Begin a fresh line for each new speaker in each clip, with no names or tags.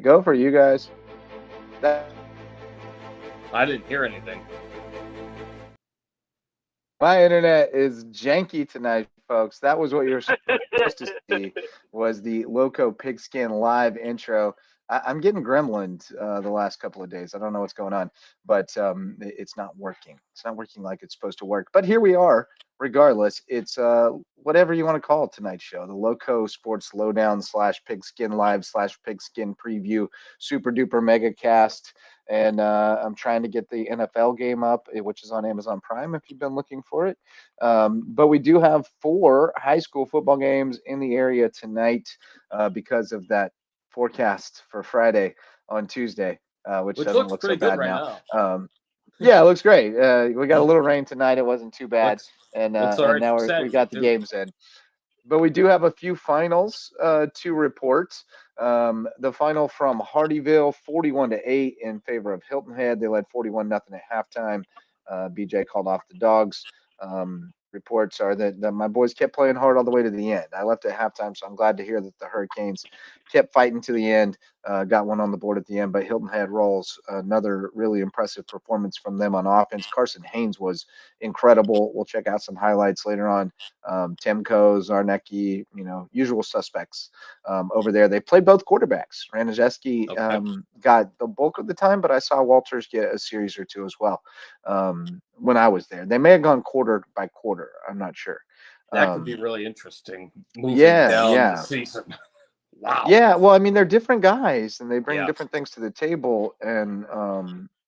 go for you guys?
I didn't hear anything.
My internet is janky tonight, folks. That was what you were supposed to see, was the Lowco Pigskin live intro. I'm getting gremlined the last couple of days. I don't know what's going on, but it's not working. It's not working like it's supposed to work. But here we are. Regardless, it's whatever you want to call it, tonight's show, the LowcoSports Lowdown / Pigskin Live / Pigskin Preview Super Duper Mega Cast. And I'm trying to get the NFL game up, which is on Amazon Prime if you've been looking for it. But we do have 4 high school football games in the area tonight because of that forecast for Friday on Tuesday, which doesn't look so bad now. Yeah, it looks great. We got a little rain tonight. It wasn't too bad. And now we got the games in. But we do have a few finals to report. The final from Hardyville, 41-8 in favor of Hilton Head. They led 41-0 at halftime. BJ called off the dogs. Reports are that my boys kept playing hard all the way to the end. I left at halftime, so I'm glad to hear that the Hurricanes kept fighting to the end, got one on the board at the end, but Hilton Head rolls. Another really impressive performance from them on offense. Carson Haynes was incredible. We'll check out some highlights later on. Timko, Zarnecki, usual suspects over there. They played both quarterbacks. Ranajeski got the bulk of the time, but I saw Walters get a series or two as well when I was there. They may have gone quarter by quarter. I'm not sure.
That could be really interesting moving down the season. Wow.
Yeah, well, I mean, they're different guys, and they bring different things to the table, and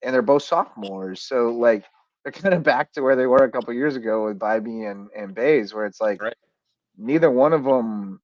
they're both sophomores, so like they're kind of back to where they were a couple of years ago with Bybee and Bays, where it's like neither one of them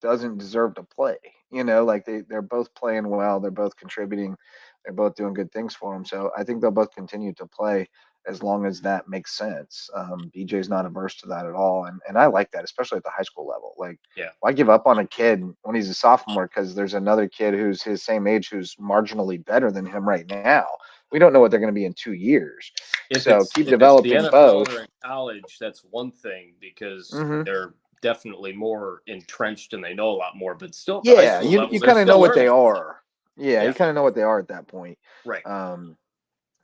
doesn't deserve to play. Like they're both playing well, they're both contributing, they're both doing good things for them. So I think they'll both continue to play as long as that makes sense. BJ's not averse to that at all, and I like that, especially at the high school level. Like, why give up on a kid when he's a sophomore because there's another kid who's his same age who's marginally better than him right now? We don't know what they're going to be in 2 years. So keep developing
the NFL
both.
or in college, that's one thing because they're definitely more entrenched and they know a lot more. But still,
yeah, you kind of know what they are. Yeah, you kind of know what they are at that point.
Right.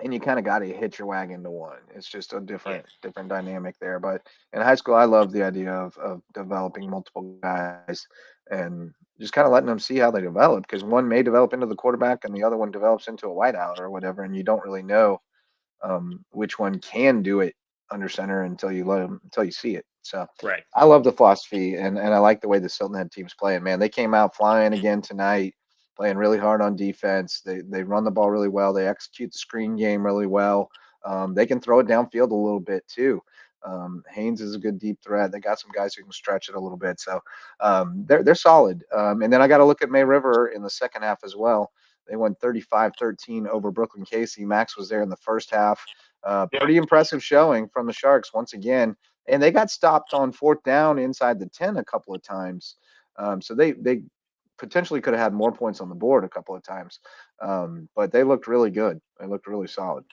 And you kind of got to hitch your wagon to one. It's just a different dynamic there. But in high school, I love the idea of developing multiple guys and just kind of letting them see how they develop, because one may develop into the quarterback and the other one develops into a wideout or whatever, and you don't really know which one can do it under center until you see it. So I love the philosophy, and I like the way the Hilton Head team's playing. Man, they came out flying again tonight, playing really hard on defense. They run the ball really well. They execute the screen game really well. They can throw it downfield a little bit too. Haynes is a good deep threat. They got some guys who can stretch it a little bit. So they're solid. And then I got to look at May River in the second half as well. They won 35-13 over Brooklyn Casey. Max was there in the first half. Pretty impressive showing from the Sharks once again. And they got stopped on 4th down inside the 10 a couple of times. So they potentially could have had more points on the board a couple of times. But they looked really good. They looked really solid.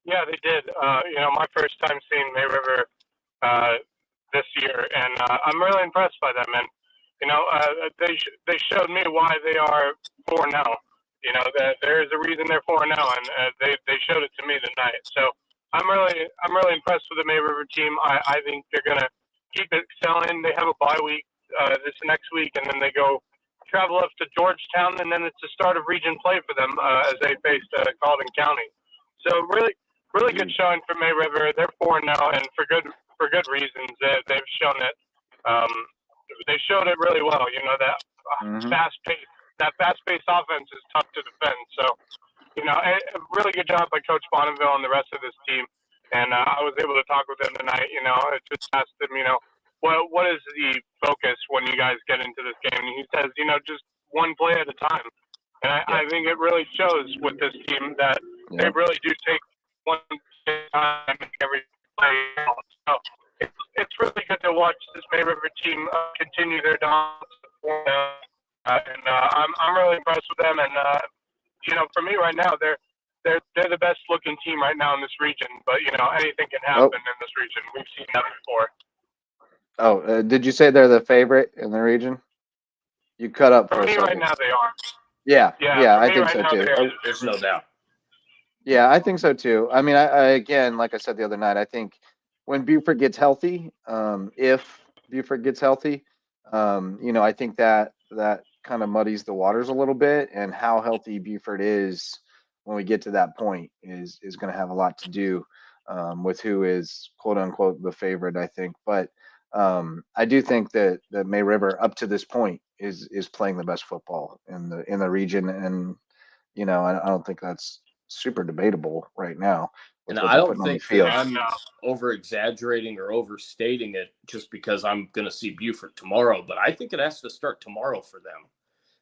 Yeah, they did. My first time seeing May River this year, and I'm really impressed by them. And they showed me why they are 4-0. There is a reason they're 4-0, and they showed it to me tonight. So I'm really impressed with the May River team. I think they're gonna keep excelling. They have a bye week this next week, and then they travel up to Georgetown, and then it's the start of region play for them as they face Colleton County. So really good showing for May River. They're 4-0, and for good reasons. They've shown it. They showed it really well. That fast-paced offense is tough to defend. So, a really good job by Coach Bonneville and the rest of this team. And I was able to talk with him tonight. I just asked him, what is the focus when you guys get into this game? And he says, just one play at a time. And I think it really shows with this team that they really do take one play at a time and every play out. So it's really good to watch this May River team continue their dominance. I'm really impressed with them. And for me right now, they're the best looking team right now in this region. But anything can happen in this region. We've seen that before.
Did you say they're the favorite in the region? You cut up
for me right now. They are.
Yeah,
for
I
me
think
right
so
now,
too.
There's no doubt.
Yeah, I think so too. I mean, I again, like I said the other night, I think when Buford gets healthy, if Buford gets healthy, I think that kind of muddies the waters a little bit, and how healthy Buford is when we get to that point is going to have a lot to do with who is quote unquote the favorite, I think. But I do think that May River up to this point is playing the best football in the region, and I don't think that's super debatable right now with
And
what
I
they're
don't
putting on the
think that
field.
I'm over exaggerating or overstating it just because I'm going to see Buford tomorrow, but I think it has to start tomorrow for them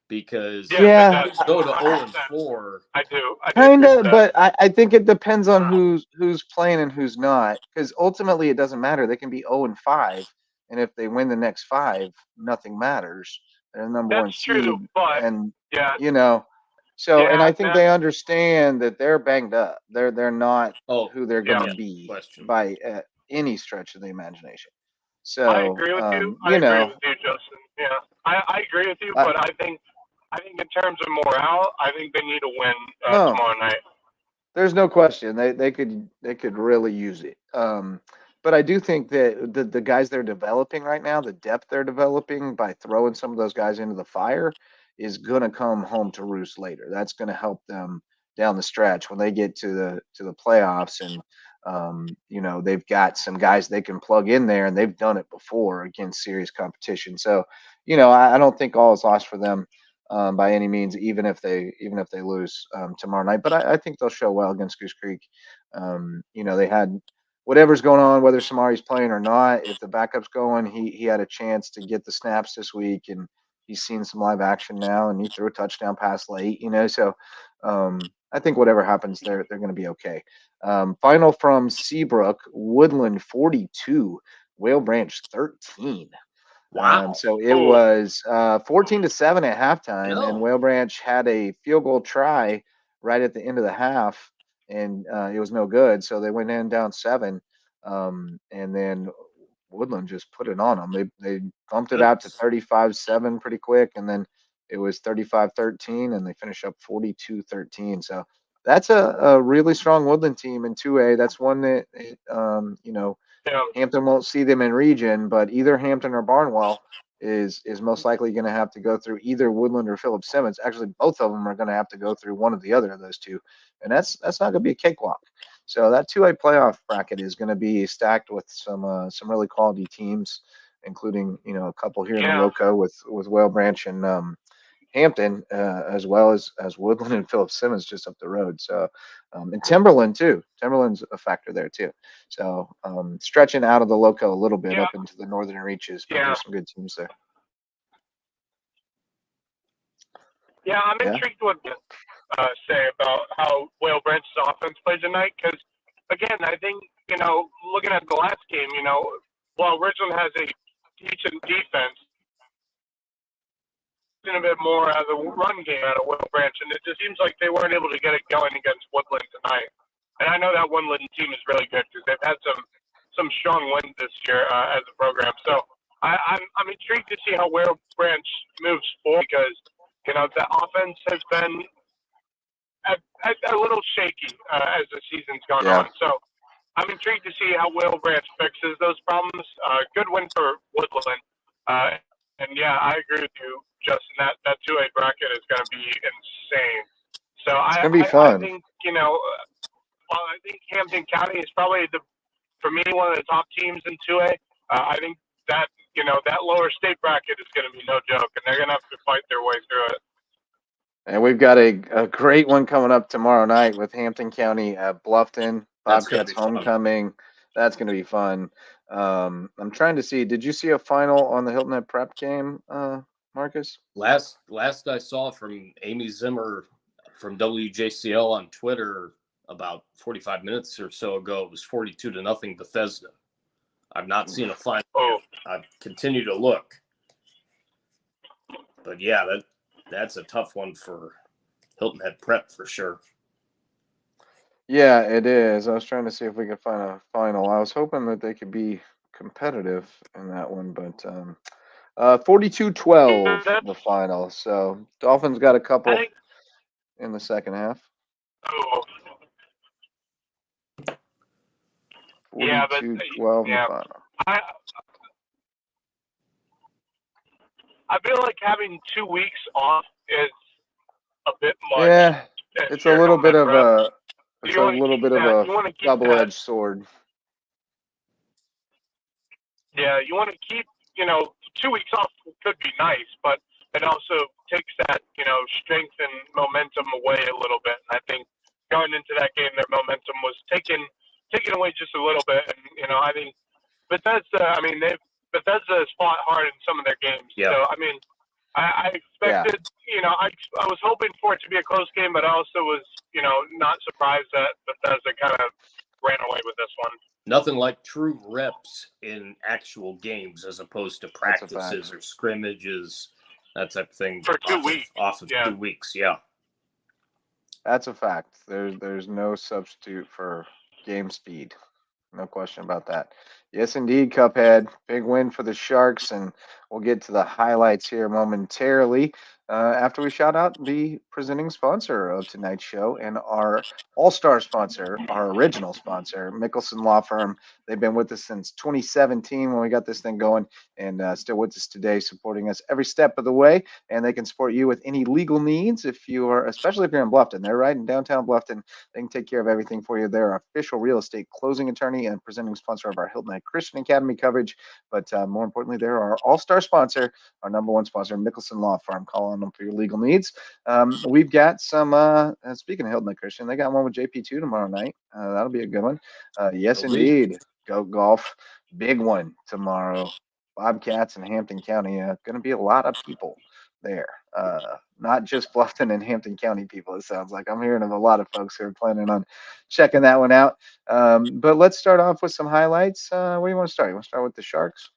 because
Yeah,
yes, it does.
go to
100%.
0-4.
I do
kind
agree with
of,
that.
but I think it depends on who's playing and who's not, because ultimately it doesn't matter. They can be 0-5, and if they win the next 5, nothing matters. They're the number one
That's true,
seed,
but
and
yeah,
so, and I think
now,
they understand that they're banged up. They're not
Oh,
who they're going to
yeah,
be
question.
by any stretch of the imagination.
I
So,
agree with you. I agree with you, Justin. Yeah, I agree with you,
I,
but I think in terms of morale, I think they need to win
no,
tomorrow night.
there's no question. They could really use it. But I do think that the guys they're developing right now, the depth they're developing by throwing some of those guys into the fire, is gonna come home to roost later. That's gonna help them down the stretch when they get to the playoffs, and they've got some guys they can plug in there, and they've done it before against serious competition. So, I don't think all is lost for them by any means, even if they lose tomorrow night. But I think they'll show well against Goose Creek. They had whatever's going on, whether Samari's playing or not. If the backup's going, he had a chance to get the snaps this week, and he's seen some live action now, and he threw a touchdown pass late. So I think whatever happens, they're going to be okay. Final from Seabrook: Woodland 42, Whale Branch 13.
Wow.
So it was 14-7 at halftime, and
No.
Whale Branch had a field goal try right at the end of the half, and it was no good. So they went in down 7, and then Woodland just put it on them. They bumped it out to 35-7 pretty quick, and then it was 35-13, and they finished up 42-13. So that's a really strong Woodland team in 2A. That's one that Hampton won't see them in region, but either Hampton or Barnwell is most likely going to have to go through either Woodland or Philip Simmons. Actually, both of them are going to have to go through one of the other of those two, and that's not going to be a cakewalk. So that 2A playoff bracket is going to be stacked with some really quality teams, including a couple here in the Lowco with Whale Branch and Hampton, as well as Woodland and Philip Simmons just up the road. So, and Timberland too. Timberland's a factor there too. So, stretching out of the Lowco a little bit up into the northern reaches, but there's some good teams there.
Yeah, I'm intrigued what to say about how Whale Branch's offense played tonight, because again, I think looking at the last game, while Richland has a decent defense, a bit more out of the run game out of Whale Branch, and it just seems like they weren't able to get it going against Woodland tonight. And I know that Woodland team is really good because they've had some strong wins this year as a program. So I'm intrigued to see how Whale Branch moves forward, because the offense has been a little shaky as the season's gone on. So I'm intrigued to see how Whale Branch fixes those problems. Good win for Woodland. And yeah, I agree with you, Justin. That 2A bracket is going to be insane. So
it's going to be fun.
I think I think Hampton County is probably for me one of the top teams in 2A. I think that that lower state bracket is going to be no joke, and they're going to have to fight their way through it.
And we've got a great one coming up tomorrow night with Hampton County at Bluffton. Bobcats homecoming. Fun. That's going to be fun. I'm trying to see. Did you see a final on the Hilton Head Prep game, Marcus?
Last I saw from Amy Zimmer from WJCL on Twitter about 45 minutes or so ago, it was 42-0 Bethesda. I've not seen a final. I've continued to look, but yeah, that's a tough one for Hilton Head Prep for sure.
Yeah, it is. I was trying to see if we could find a final. I was hoping that they could be competitive in that one, but 42-12 the final. So Dolphins got a couple in the second half.
Oh. Yeah, but
42-12 in the final.
I feel like having 2 weeks off is a bit much.
Yeah, it's a little bit of a double-edged sword.
Yeah, you want to keep, 2 weeks off could be nice, but it also takes that, strength and momentum away a little bit. And I think going into that game, their momentum was taken away just a little bit. And, I think Bethesda has fought hard in some of their games.
Yeah.
So, I expected, I was hoping for it to be a close game, but I also was, not surprised that Bethesda kind of ran away with this one.
Nothing like true reps in actual games as opposed to practices or scrimmages, that type of thing.
For 2 weeks.
Off of 2 weeks, yeah.
That's a fact. There's no substitute for game speed. No question about that. Yes, indeed, Cuphead. Big win for the Sharks, and we'll get to the highlights here momentarily after we shout out the presenting sponsor of tonight's show and our all-star sponsor, our original sponsor, Mickelson Law Firm. They've been with us since 2017 when we got this thing going, and still with us today, supporting us every step of the way. And they can support you with any legal needs especially if you're in Bluffton. They're right in downtown Bluffton. They can take care of everything for you. They're our official real estate closing attorney and presenting sponsor of our Hilton Head Christian Academy coverage. But more importantly, they're our all-star sponsor, our number one sponsor, Mickelson Law Firm. Call on them for your legal needs. We've got some, speaking of Hilton Head Christian, they got one with JP2 tomorrow night. That'll be a good one. Yes, indeed. Go golf. Big one tomorrow. Bobcats in Hampton County. Going to be a lot of people there. Not just Bluffton and Hampton County people, it sounds like. I'm hearing of a lot of folks who are planning on checking that one out. But let's start off with some highlights. Where do you want to start? You want to start with the Sharks?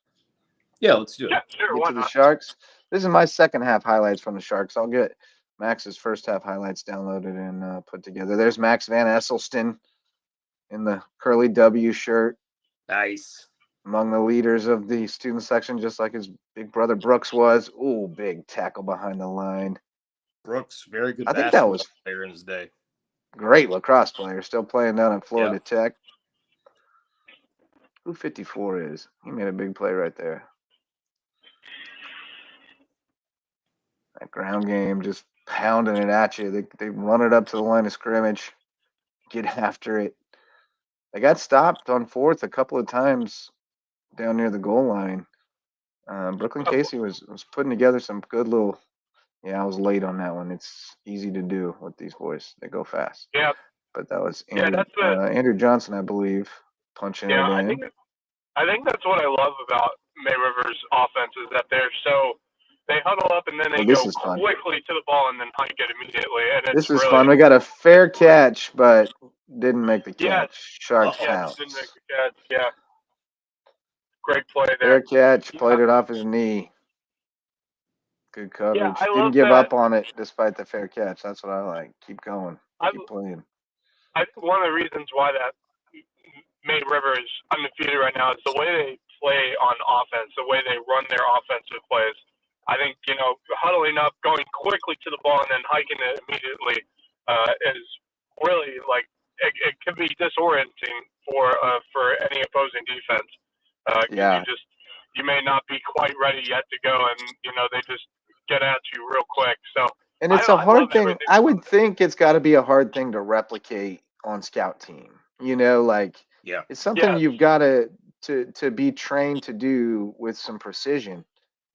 Yeah, let's do it.
Yeah, sure.
Get to the Sharks. This is my second half highlights from the Sharks. I'll get Max's first half highlights downloaded and put together. There's Max Van Esselston in the curly W shirt.
Nice.
Among the leaders of the student section, just like his big brother Brooks was. Ooh, big tackle behind the line.
Brooks, very good
basketball
player in his day.
Great lacrosse player, still playing down at Florida Tech. Who 54 is? He made a big play right there. That ground game, just pounding it at you. They run it up to the line of scrimmage, get after it. They got stopped on fourth a couple of times down near the goal line. Brooklyn Casey was putting together some good little. Yeah, I was late on that one. It's easy to do with these boys. They go fast.
Yeah.
But that was Andrew Johnson, I believe, punching it in.
I think that's what I love about May Rivers' offense is that they huddle up and then they go quickly to the ball and then hike it immediately. And
this is fun. We got a fair catch, but didn't make the catch.
Yes.
Sharks pounce.
Didn't make the catch. Yeah. Great play
Fair
there.
catch, played it off his knee. Good coverage.
Yeah,
Didn't give up on it despite the fair catch. That's what I like. Keep going. Keep playing.
I think one of the reasons why that May River is undefeated right now is the way they play on offense, the way they run their offensive plays. I think, huddling up, going quickly to the ball and then hiking it immediately is really it can be disorienting for any opposing defense. You may not be quite ready yet to go, and they just get at you real quick. So,
and it's a hard thing. I would think it's got to be a hard thing to replicate on scout team. It's something you've got to be trained to do with some precision,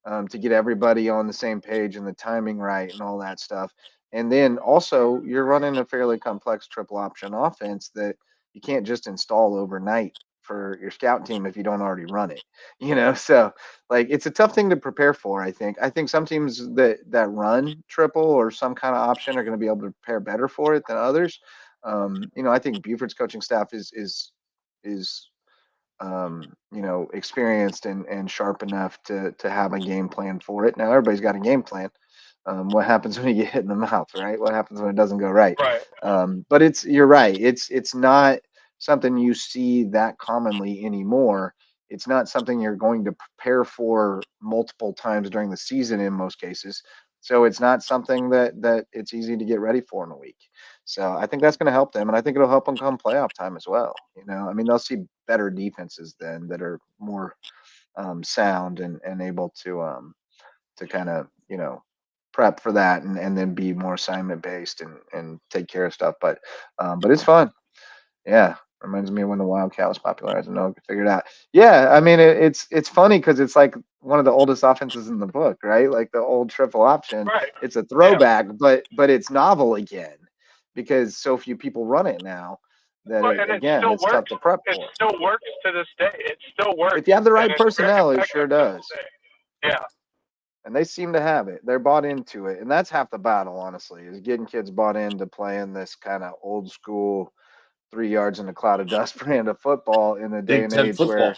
to get everybody on the same page and the timing right and all that stuff. And then also you're running a fairly complex triple option offense that you can't just install overnight for your scout team if you don't already run it, so it's a tough thing to prepare for. I think some teams that run triple or some kind of option are going to be able to prepare better for it than others. I think Buford's coaching staff is experienced and sharp enough to have a game plan for it. Now everybody's got a game plan. What happens when you get hit in the mouth, right? What happens when it doesn't go right?
Right.
But you're right. It's not something you see that commonly anymore. It's not something you're going to prepare for multiple times during the season in most cases. So it's not something that it's easy to get ready for in a week. So I think that's going to help them, and I think it'll help them come playoff time as well. I mean, they'll see better defenses then that are more sound and able to kind of prep for that and then be more assignment based and take care of stuff. But it's fun. Yeah, reminds me of when the Wildcat was popularized and no one could figure it out. Yeah, I mean it's funny because it's like one of the oldest offenses in the book, right? Like the old triple option.
Right.
It's a throwback, but it's novel again because so few people run it now that it's tough to prep for.
It still works to this day. It still works.
If you have the right
and
personnel, it sure does.
Yeah.
And they seem to have it. They're bought into it. And that's half the battle, honestly, is getting kids bought into playing this kind of old school 3 yards in a cloud of dust brand of football in a day
Big
and
Ten
age
football.
where,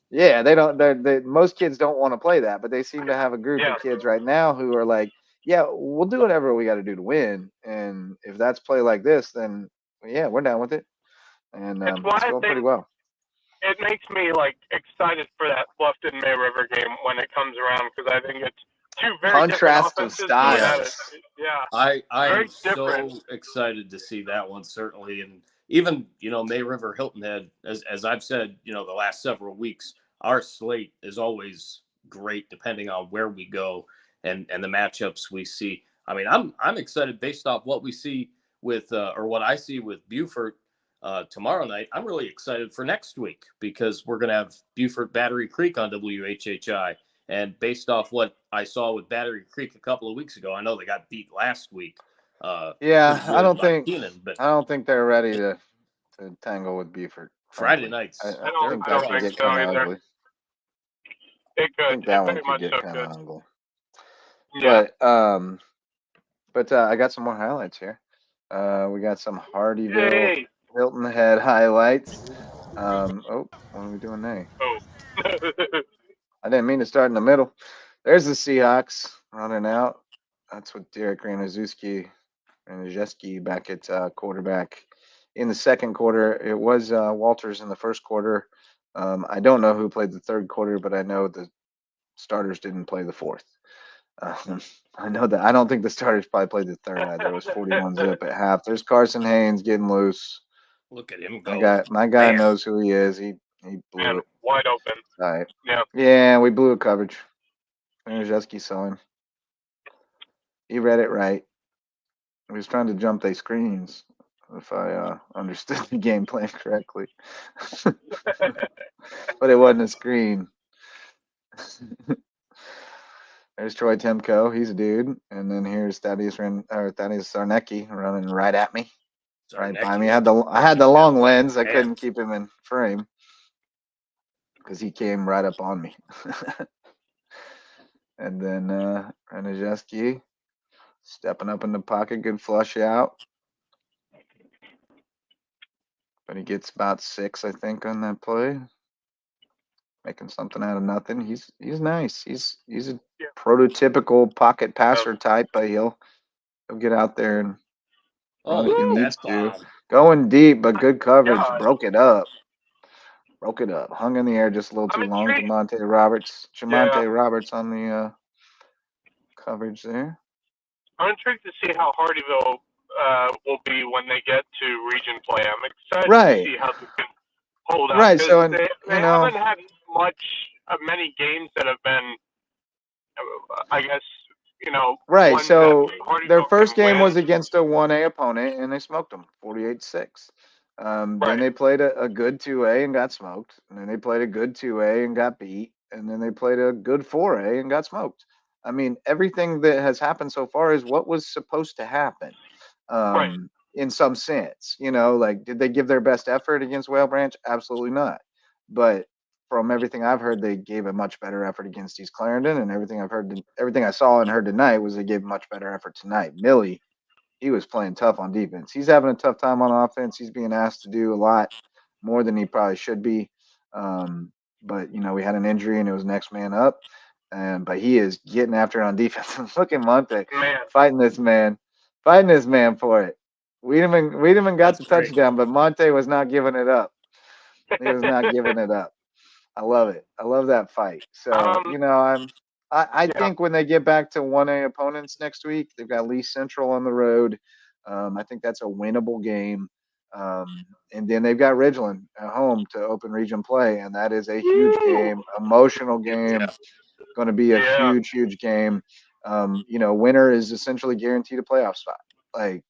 yeah, most kids don't want to play that, but they seem to have a group of kids right now who are like, yeah, we'll do whatever we got to do to win. And if that's play like this, then yeah, we're down with it. And it's going pretty well.
It makes me excited for that Bluffton May River game when it comes around because I think it's two very
contrast of
styles.
Yeah, I am so excited to see that one, certainly. And even May River Hilton Head, as I've said, the last several weeks, our slate is always great depending on where we go and the matchups we see. I mean, I'm excited based off what we see with or what I see with Beaufort tomorrow night. I'm really excited for next week because we're going to have Beaufort Battery Creek on WHHI. And based off what I saw with Battery Creek a couple of weeks ago, I know they got beat last week.
Yeah, I don't think
Keenan, but
I don't think they're ready to tangle with Beaufort.
Friday nights.
I think that could get kind of ugly.
It could.
I think that one could get kind of ugly. Yeah. But I got some more highlights here. We got some Hardyville Hilton Head highlights. What are we doing there?
Oh.
I didn't mean to start in the middle. There's the Seahawks running out. That's what Derek Ranazuski back at quarterback. In the second quarter, it was Walters in the first quarter. I don't know who played the third quarter, but I know the starters didn't play the fourth. I know that. I don't think the starters probably played the third either. It was 41 zip at half. There's Carson Haynes getting loose.
Look at him go.
My guy knows who he is. He blew it.
Wide open.
All right.
Yeah.
Yeah, we blew a coverage. Ranazuski saw him. He read it right. He was trying to jump their screens, if I understood the game plan correctly. But it wasn't a screen. There's Troy Timko. He's a dude. And then here's Thaddeus Sarnecki running right at me. Right by me. I had the long lens. I couldn't keep him in frame because he came right up on me. And then Ranazuski stepping up in the pocket, good flush out. But he gets about 6, I think, on that play. Making something out of nothing. He's nice. He's a prototypical pocket passer type, but he'll get out there and run if he needs to. Going deep, but good coverage. Broke it up. Hung in the air just a little too long. Jamonte Roberts on the coverage there.
I'm intrigued to see how Hardyville will be when they get to region play. I'm excited to see how they can hold out.
Right, so
they haven't had many games that have been, I guess,
Right, so their first game was against a 1A opponent, and they smoked them 48-6. Then they played a good 2A and got smoked. And then they played a good 2A and got beat. And then they played a good 4A and got smoked. I mean, everything that has happened so far is what was supposed to happen. In some sense, did they give their best effort against Whale Branch? Absolutely not. But from everything I've heard, they gave a much better effort against East Clarendon, and everything I saw and heard tonight was they gave a much better effort tonight. Millie, he was playing tough on defense. He's having a tough time on offense. He's being asked to do a lot more than he probably should be. But we had an injury and it was next man up. But he is getting after it on defense. Look at Monte fighting this man for it. Wiedemann got the touchdown, but Monte was not giving it up. He was not giving it up. I love it. I love that fight. So, I think when they get back to 1A opponents next week, they've got Lee Central on the road. I think that's a winnable game. And then they've got Ridgeland at home to open region play, and that is a huge game, emotional game.
Yeah.
Going to be a huge game. Winner is essentially guaranteed a playoff spot. Like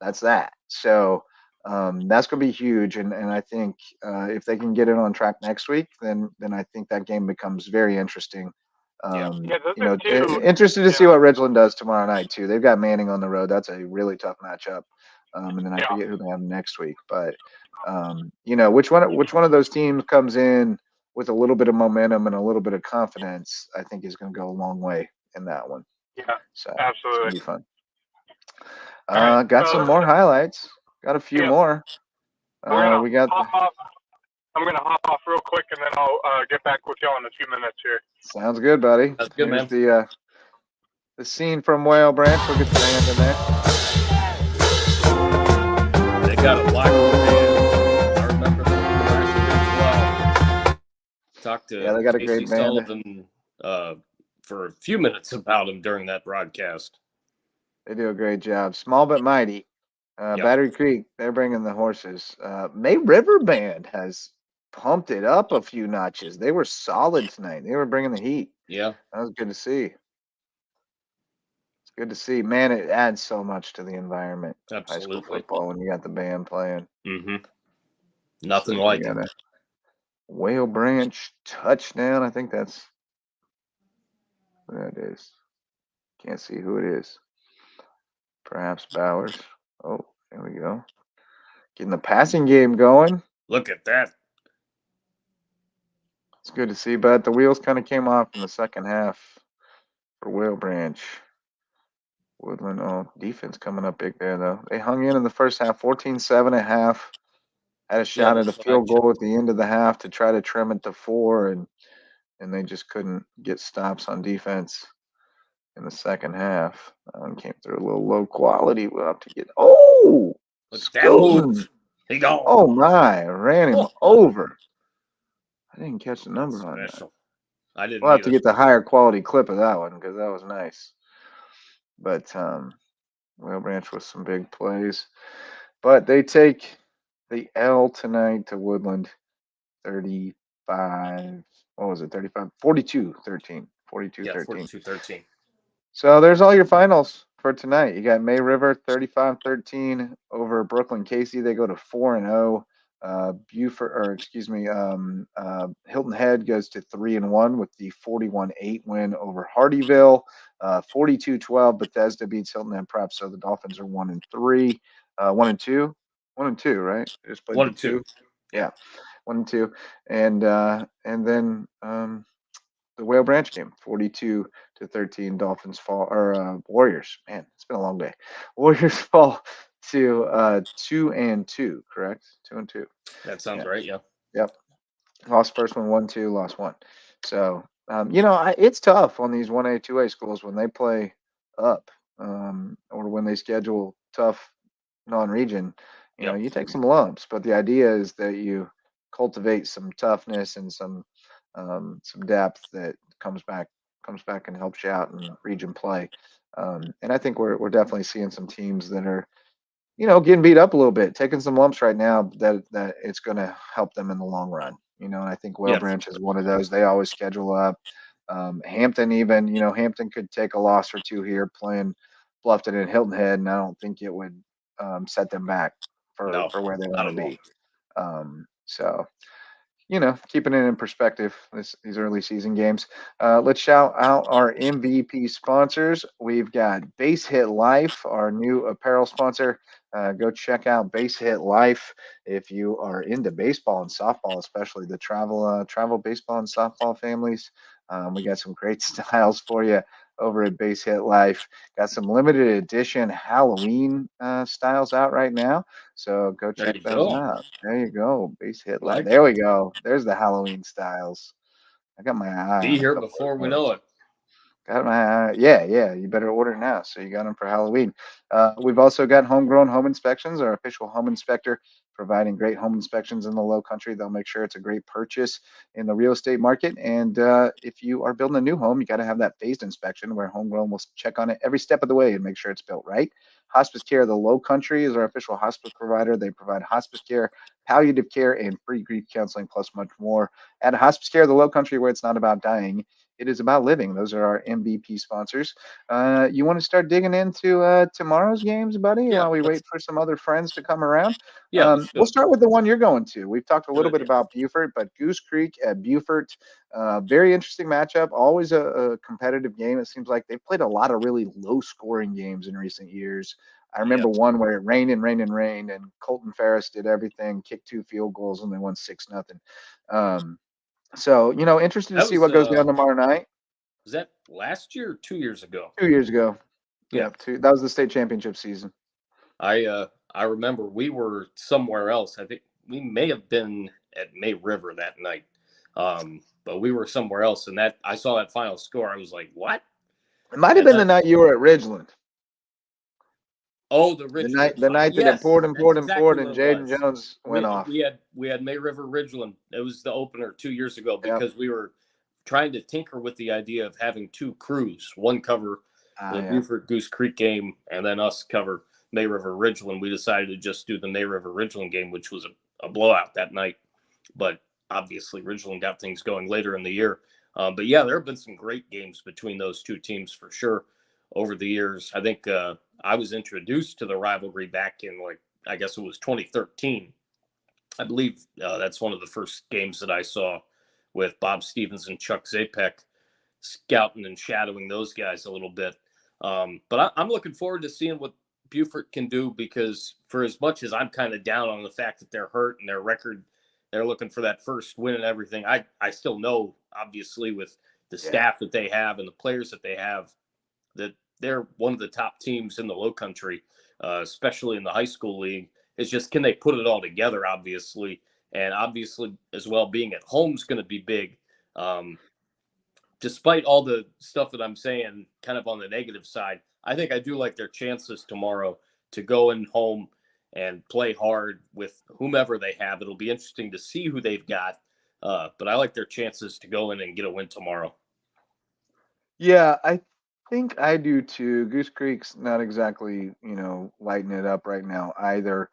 that's that. So that's going to be huge. And I think if they can get it on track next week, then I think that game becomes very interesting. Interested to see what Ridgeland does tomorrow night too. They've got Manning on the road. That's a really tough matchup. And then I forget who they have next week, but which one of those teams comes in with a little bit of momentum and a little bit of confidence, I think is going to go a long way in that one.
Yeah,
so
absolutely.
It's going to be fun. Got some more highlights. Got a few more. We got.
I'm going to hop off real quick, and then I'll get back with y'all in a few minutes here.
Sounds good, buddy.
That's good,
Here's
man.
The scene from Whale Branch. We'll get the band in there.
They got a black band. I remember them last year as well. Talked to
they got a great band.
Sullivan for a few minutes about him during that broadcast.
They do a great job. Small but mighty. Battery Creek, they're bringing the horses. May River Band has pumped it up a few notches. They were solid tonight. They were bringing the heat.
Yeah.
That was good to see. It's good to see. Man, it adds so much to the environment.
Absolutely.
High school football when you got the band playing.
Mm-hmm. Nothing like it.
Whale Branch touchdown. I think that's what that is. Can't see who it is. Perhaps Bowers. Oh, there we go. Getting the passing game going.
Look at that.
It's good to see, but the wheels kind of came off in the second half for Whale Branch. Woodland, defense coming up big there, though. They hung in the first half, 14-7 at half. Had a shot at a field goal at the end of the half to try to trim it to 4, and they just couldn't get stops on defense in the second half. Came through a little low quality. We'll have to get. Oh!
Look at that move. He gone.
Oh, my. Ran him over. I didn't catch the number on that.
I didn't.
We'll have to get the higher quality clip of that one because that was nice. But Whale Branch with some big plays. But they take the L tonight to Woodland 35. What was it? 35? 42-13. 42-13.
Yeah, 42-13.
So there's all your finals for tonight. You got May River 35-13 over Brooklyn Casey. They go to 4-0. Hilton Head goes to 3-1 with the 41-8 win over Hardyville. 42-12. Bethesda beats Hilton Head Prep, so the Dolphins are 1-3. 1-2, right? They just played
1-2.
Yeah, 1-2, and then the Whale Branch game, 42-13. Dolphins fall, or Warriors. Man, it's been a long day. Warriors fall to 2-2, correct? 2-2.
That sounds right. Yeah.
Yep. Lost first one, 1-2. Lost one. So it's tough on these 1A, 2A schools when they play up, or when they schedule tough non-region. You take some lumps, but the idea is that you cultivate some toughness and some depth that comes back and helps you out in region play. And I think we're definitely seeing some teams that are, getting beat up a little bit, taking some lumps right now that it's going to help them in the long run. And I think Whale Branch is one of those. They always schedule up. Hampton even, Hampton could take a loss or two here playing Bluffton and Hilton Head, and I don't think it would set them back for where they want to be. So, keeping it in perspective, these early season games. Let's shout out our MVP sponsors. We've got Base Hit Life, our new apparel sponsor. Go check out Base Hit Life if you are into baseball and softball, especially the travel baseball and softball families. We got some great styles for you over at Base Hit Life. Got some limited edition Halloween styles out right now. So go check those out. There you go. Base Hit Life. There we go. There's the Halloween styles. I got my eye.
Be here before we know it.
Got my yeah. You better order now. So you got them for Halloween. We've also got Homegrown Home Inspections, our official home inspector, providing great home inspections in the Low Country. They'll make sure it's a great purchase in the real estate market. And if you are building a new home, you got to have that phased inspection where Homegrown will check on it every step of the way and make sure it's built right. Hospice Care of the Low Country is our official hospice provider. They provide hospice care, palliative care, and free grief counseling, plus much more. At Hospice Care of the Low Country, where it's not about dying, it is about living. Those are our MVP sponsors. You want to start digging into tomorrow's games, buddy,
Yeah,
while we wait for some other friends to come around?
let's do
We'll
it.
start with the one you're going to. We've talked a
Good
little bit
idea.
about Beaufort, but Goose Creek at Beaufort, very interesting matchup. Always a competitive game. It seems like they've played a lot of really low-scoring games in recent years. I
Yeah,
remember one where it rained and rained and rained, and Colton Ferris did everything, kicked 2 field goals, and they won 6-0. So, interested to
that
see what goes
was
down tomorrow night.
that last year or 2 years ago?
2 years ago.
Yeah,
Yep, that was the state championship season.
I remember we were somewhere else. I think we may have been at May River that night, but we were somewhere else, and that I saw that final score. I was like, "What?"
It might have
And
been the
then,
night you were at Ridgeland.
oh, the
The
Richland
night the
fight.
night that it
Yes,
poured and
that's
poured and
exactly
poured,
what
and
it
Jaden
was.
Jones went off.
We had May River Ridgeland. It was the opener 2 years ago
Yep.
because we were trying to tinker with the idea of having two crews, one cover the
Yeah.
Beaufort Goose Creek game, and then us cover May River Ridgeland. We decided to just do the May River Ridgeland game, which was a blowout that night. But obviously, Ridgeland got things going later in the year. But yeah, there have been some great games between those two teams for sure over the years. I think I was introduced to the rivalry back in I guess it was 2013. I believe that's one of the first games that I saw with Bob Stevens and Chuck Zapek scouting and shadowing those guys a little bit. But I'm looking forward to seeing what Beaufort can do, because for as much as I'm kind of down on the fact that they're hurt and their record, they're looking for that first win and everything. I still know, obviously, with the staff that they have and the players that they have, that they're one of the top teams in the Low Country, especially in the high school league. It's just, can they put it all together, obviously, and obviously as well, being at home is going to be big. Despite all the stuff that I'm saying, kind of on the negative side, I think I do like their chances tomorrow to go in home and play hard with whomever they have. It'll be interesting to see who they've got, but I like their chances to go in and get a win tomorrow.
Yeah, I think I do too. Goose Creek's not exactly, lighting it up right now either.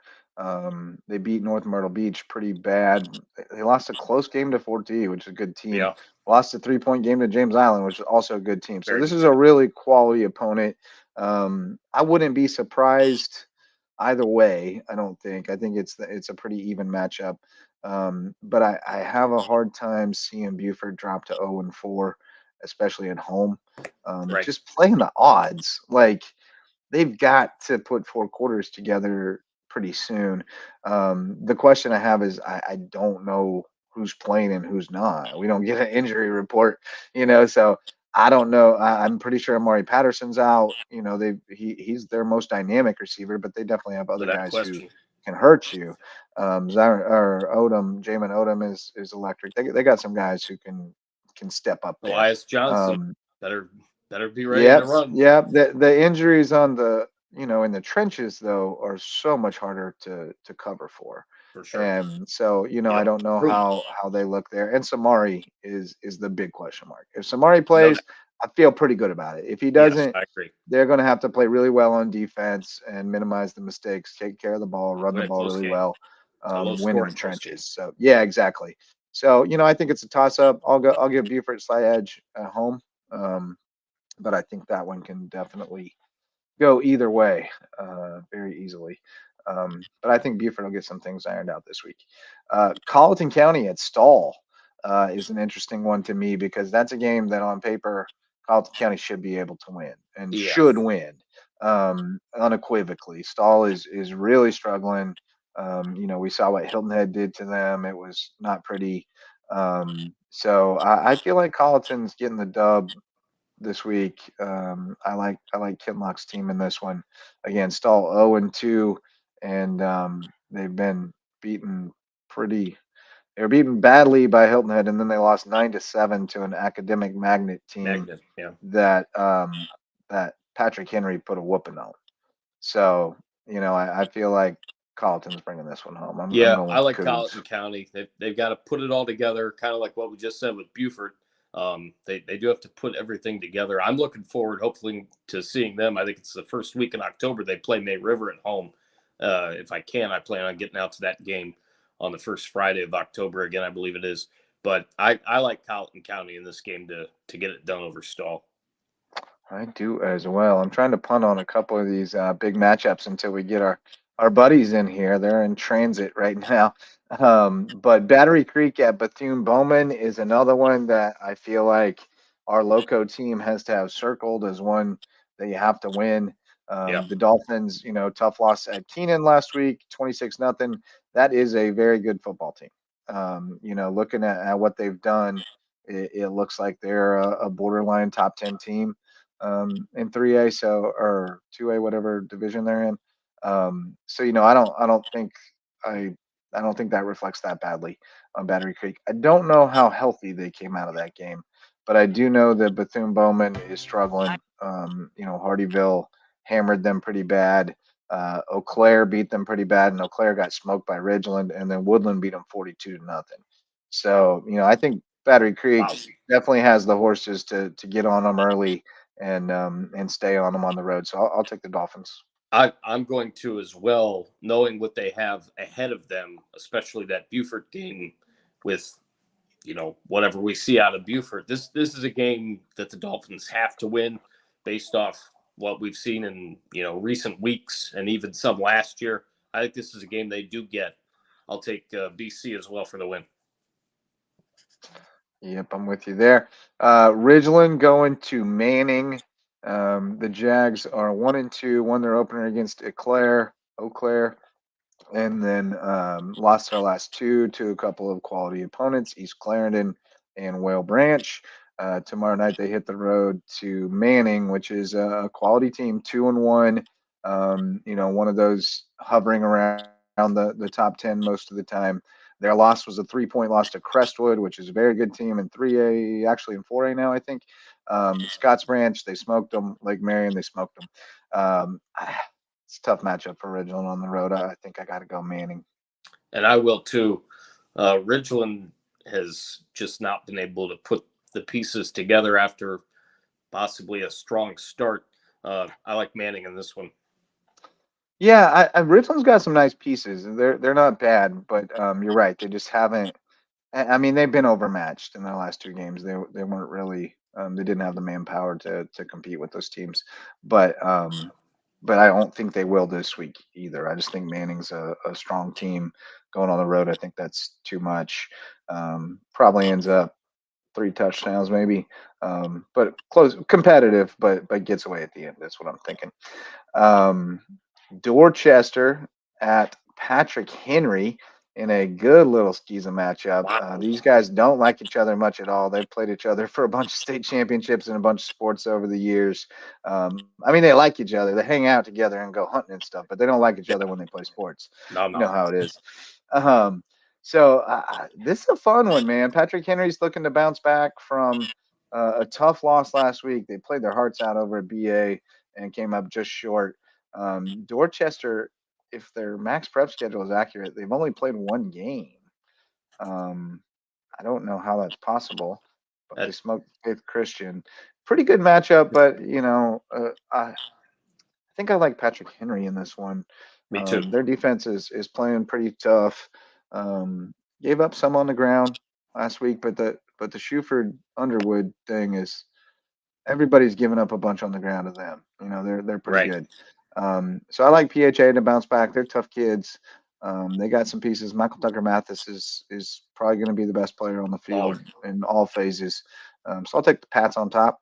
They beat North Myrtle Beach pretty bad. They lost a close game to Fort D, which is a good team.
Yeah,
Lost a 3-point game to James Island, which is also a good team. So
very
this
good
is
team.
a really quality opponent. I wouldn't be surprised either way. I don't think. I think it's a pretty even matchup. But I have a hard time seeing Buford drop to 0-4, especially at home.
Right.
Just playing the odds, like they've got to put 4 quarters together pretty soon. The question I have is I don't know who's playing and who's not. We don't get an injury report, so I don't know. I'm pretty sure Amari Patterson's out. He's their most dynamic receiver, but they definitely have other
Without
guys who
question.
can hurt you. Jamin Odom is electric. They got some guys who can step up there.
Elias Johnson,
Um,
better be ready to
Yep,
run
yep. The injuries on in the trenches though are so much harder to cover for.
for sure.
And so, I
Yep.
don't know
True.
how they look there. And Samari is the big question mark. If Samari
No
plays,
doubt.
I feel pretty good about it. If he
Yes,
doesn't,
I agree.
they're going to have to play really well on defense and minimize the mistakes, take care of the ball, run the
Win a
ball
close
really
game.
well,
A low
win in the
scoring close game.
trenches. So yeah, exactly. So, I think it's a toss up. I'll give Buford a slight edge at home. But I think that one can definitely go either way very easily. But I think Buford will get some things ironed out this week. Colleton County at Stall is an interesting one to me because that's a game that on paper Colleton County should be able to win and
Yeah.
should win unequivocally. Stall is really struggling. We saw what Hilton Head did to them. It was not pretty. So I feel like Colleton's getting the dub this week. I like Kinlock's team in this one. Again, Stall 0-2, and they've been beaten pretty They were beaten badly by Hilton Head, and then they lost 9-7 to an academic magnet team
Yeah.
that Patrick Henry put a whooping on. So, I feel like Carleton's bringing this one home. I'm
Yeah,
going
I
with
like
Cougs.
Colleton County. They've got to put it all together, kind of like what we just said with Buford. They do have to put everything together. I'm looking forward, hopefully, to seeing them. I think it's the first week in October. They play May River at home. If I can, I plan on getting out to that game on the first Friday of October again, I believe it is. But I like Colleton County in this game to get it done over Stall.
I do as well. I'm trying to punt on a couple of these big matchups until we get our buddies in here. They're in transit right now. But Battery Creek at Bethune-Bowman is another one that I feel like our Loco team has to have circled as one that you have to win.
Yeah.
The Dolphins, tough loss at Keenan last week, 26-0. That is a very good football team. Looking at what they've done, it looks like they're a borderline top 10 team in 3A, or 2A, whatever division they're in. So I don't think that reflects that badly on Battery Creek. I don't know how healthy they came out of that game, but I do know that Bethune-Bowman is struggling. Hardyville hammered them pretty bad. Eau Claire beat them pretty bad, and Eau Claire got smoked by Ridgeland, and then Woodland beat them 42-0. So, I think Battery Creek definitely has the horses to get on them early and stay on them on the road. So I'll take the Dolphins.
I'm going to as well, knowing what they have ahead of them, especially that Buford game with, whatever we see out of Buford. This is a game that the Dolphins have to win based off what we've seen in, recent weeks and even some last year. I think this is a game they do get. I'll take BC as well for the win.
Yep, I'm with you there. Ridgeland going to Manning. The Jags are 1-2, won their opener against Eau Claire, and then lost their last two to a couple of quality opponents, East Clarendon and Whale Branch. Tomorrow night they hit the road to Manning, which is a quality team, 2-1. One of those hovering around the top 10 most of the time. Their loss was a 3-point loss to Crestwood, which is a very good team in 3A, actually in 4A now, I think. Scotts Branch, they smoked them. Lake Marion, they smoked them. It's a tough matchup for Ridgeland on the road. I think I got to go Manning.
And I will too. Ridgeland has just not been able to put the pieces together after possibly a strong start. I like Manning in this one.
Yeah, Ridgeland's got some nice pieces. They're not bad, but you're right. They just haven't. I mean, they've been overmatched in their last two games. They weren't really. They didn't have the manpower to compete with those teams, but I don't think they will this week either. I just think Manning's a strong team going on the road. I think that's too much. Probably ends up 3 touchdowns maybe, but close, competitive, but gets away at the end. That's what I'm thinking. Dorchester at Patrick Henry in a good little skeezer matchup. These guys don't like each other much at all. They've played each other for a bunch of state championships and a bunch of sports over the years. I mean, they like each other. They hang out together and go hunting and stuff, but they don't like each other when they play sports.
No.
You know how it is. So this is a fun one, man. Patrick Henry's looking to bounce back from a tough loss last week. They played their hearts out over at BA and came up just short. Dorchester, if their max prep schedule is accurate, they've only played one game. I don't know how that's possible, but they smoked Faith Christian. Pretty good matchup, but I think I like Patrick Henry in this one.
Me too.
Their defense is playing pretty tough. Gave up some on the ground last week, but the Shuford Underwood thing is everybody's giving up a bunch on the ground to them. They're pretty good. So I like PHA to bounce back. They're tough kids. They got some pieces. Michael Tucker Mathis is probably going to be the best player on the field in all phases. So I'll take the Pats on top.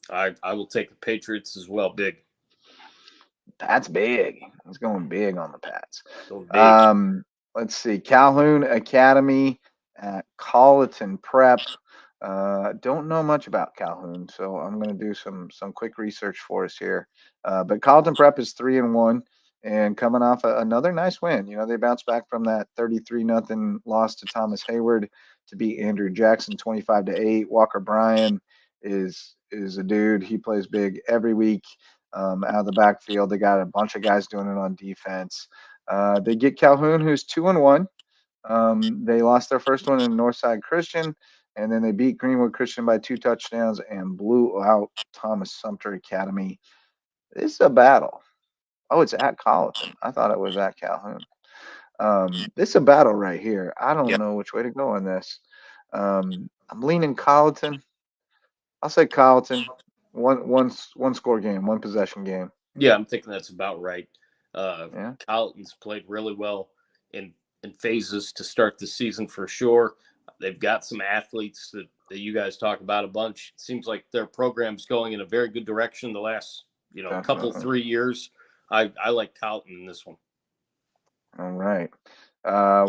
I will take the Patriots as well. Big.
Pat's big. He's going big on the Pats. Let's see. Calhoun Academy at Colleton Prep. Don't know much about Calhoun, so I'm going to do some quick research for us here. But Colleton Prep is 3-1. and coming off another nice win. They bounced back from that 33-0 loss to Thomas Hayward to beat Andrew Jackson 25-8. Walker Bryan is a dude. He plays big every week out of the backfield. They got a bunch of guys doing it on defense. They get Calhoun, who's 2-1. They lost their first one in Northside Christian, and then they beat Greenwood Christian by 2 touchdowns and blew out Thomas Sumter Academy. This is a battle. Oh, it's at Colleton. I thought it was at Calhoun. This is a battle right here. I don't know which way to go on this. I'm leaning Colleton. I'll say Colleton. One score game, one possession game.
Yeah, I'm thinking that's about right.
Yeah.
Colleton's played really well in phases to start the season for sure. They've got some athletes that you guys talk about a bunch. It seems like their program's going in a very good direction the last, couple 3 years. I like Colleton in this one.
All right.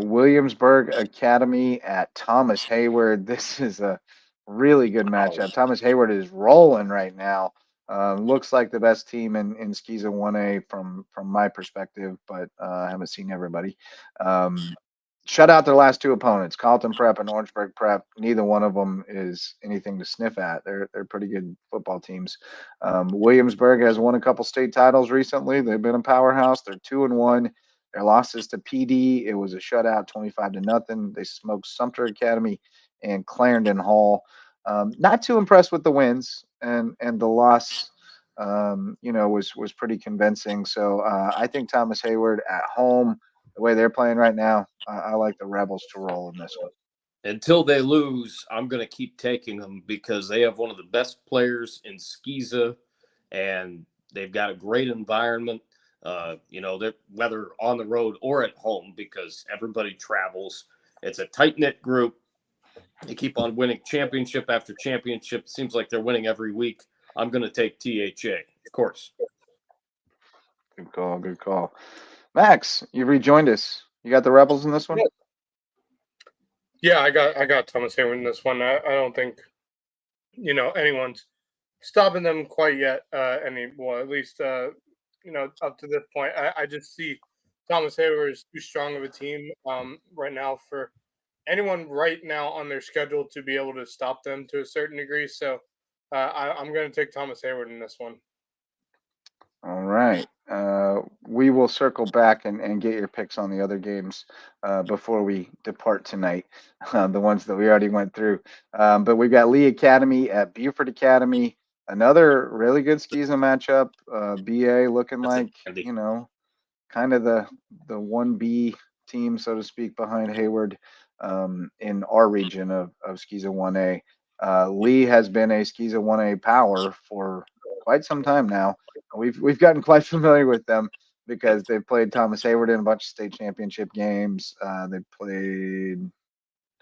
Williamsburg Academy at Thomas Hayward. This is a really good matchup. Thomas Hayward is rolling right now. Looks like the best team in Skiza 1A from my perspective, but I haven't seen everybody. Shut out their last 2 opponents, Carlton Prep and Orangeburg Prep. Neither one of them is anything to sniff at. They're pretty good football teams. Williamsburg has won a couple state titles recently. They've been a powerhouse. They're 2-1. Their losses to PD, it was a shutout, 25-0. They smoked Sumter Academy and Clarendon Hall. Not too impressed with the wins, and the loss, was pretty convincing. So I think Thomas Hayward at home, the way they're playing right now, I like the Rebels to roll in this one.
Until they lose, I'm going to keep taking them because they have one of the best players in Skiza, and they've got a great environment. They're whether on the road or at home because everybody travels. It's a tight-knit group. They keep on winning championship after championship. Seems like they're winning every week. I'm going to take THA, of course.
Good call. Good call. Max, you rejoined us. You got the Rebels in this one?
Yeah, I got Thomas Hayward in this one. I don't think anyone's stopping them quite yet. At least up to this point. I just see Thomas Hayward is too strong of a team right now for anyone right now on their schedule to be able to stop them to a certain degree. So I'm going to take Thomas Hayward in this one.
All right. We will circle back and get your picks on the other games before we depart tonight, the ones that we already went through. But we've got Lee Academy at Buford Academy. Another really good Skiza matchup. BA looking like, kind of the 1B team, so to speak, behind Hayward in our region of Skiza 1A. Lee has been a Skiza 1A power for quite some time now. We've gotten quite familiar with them because they've played Thomas Hayward in a bunch of state championship games. Did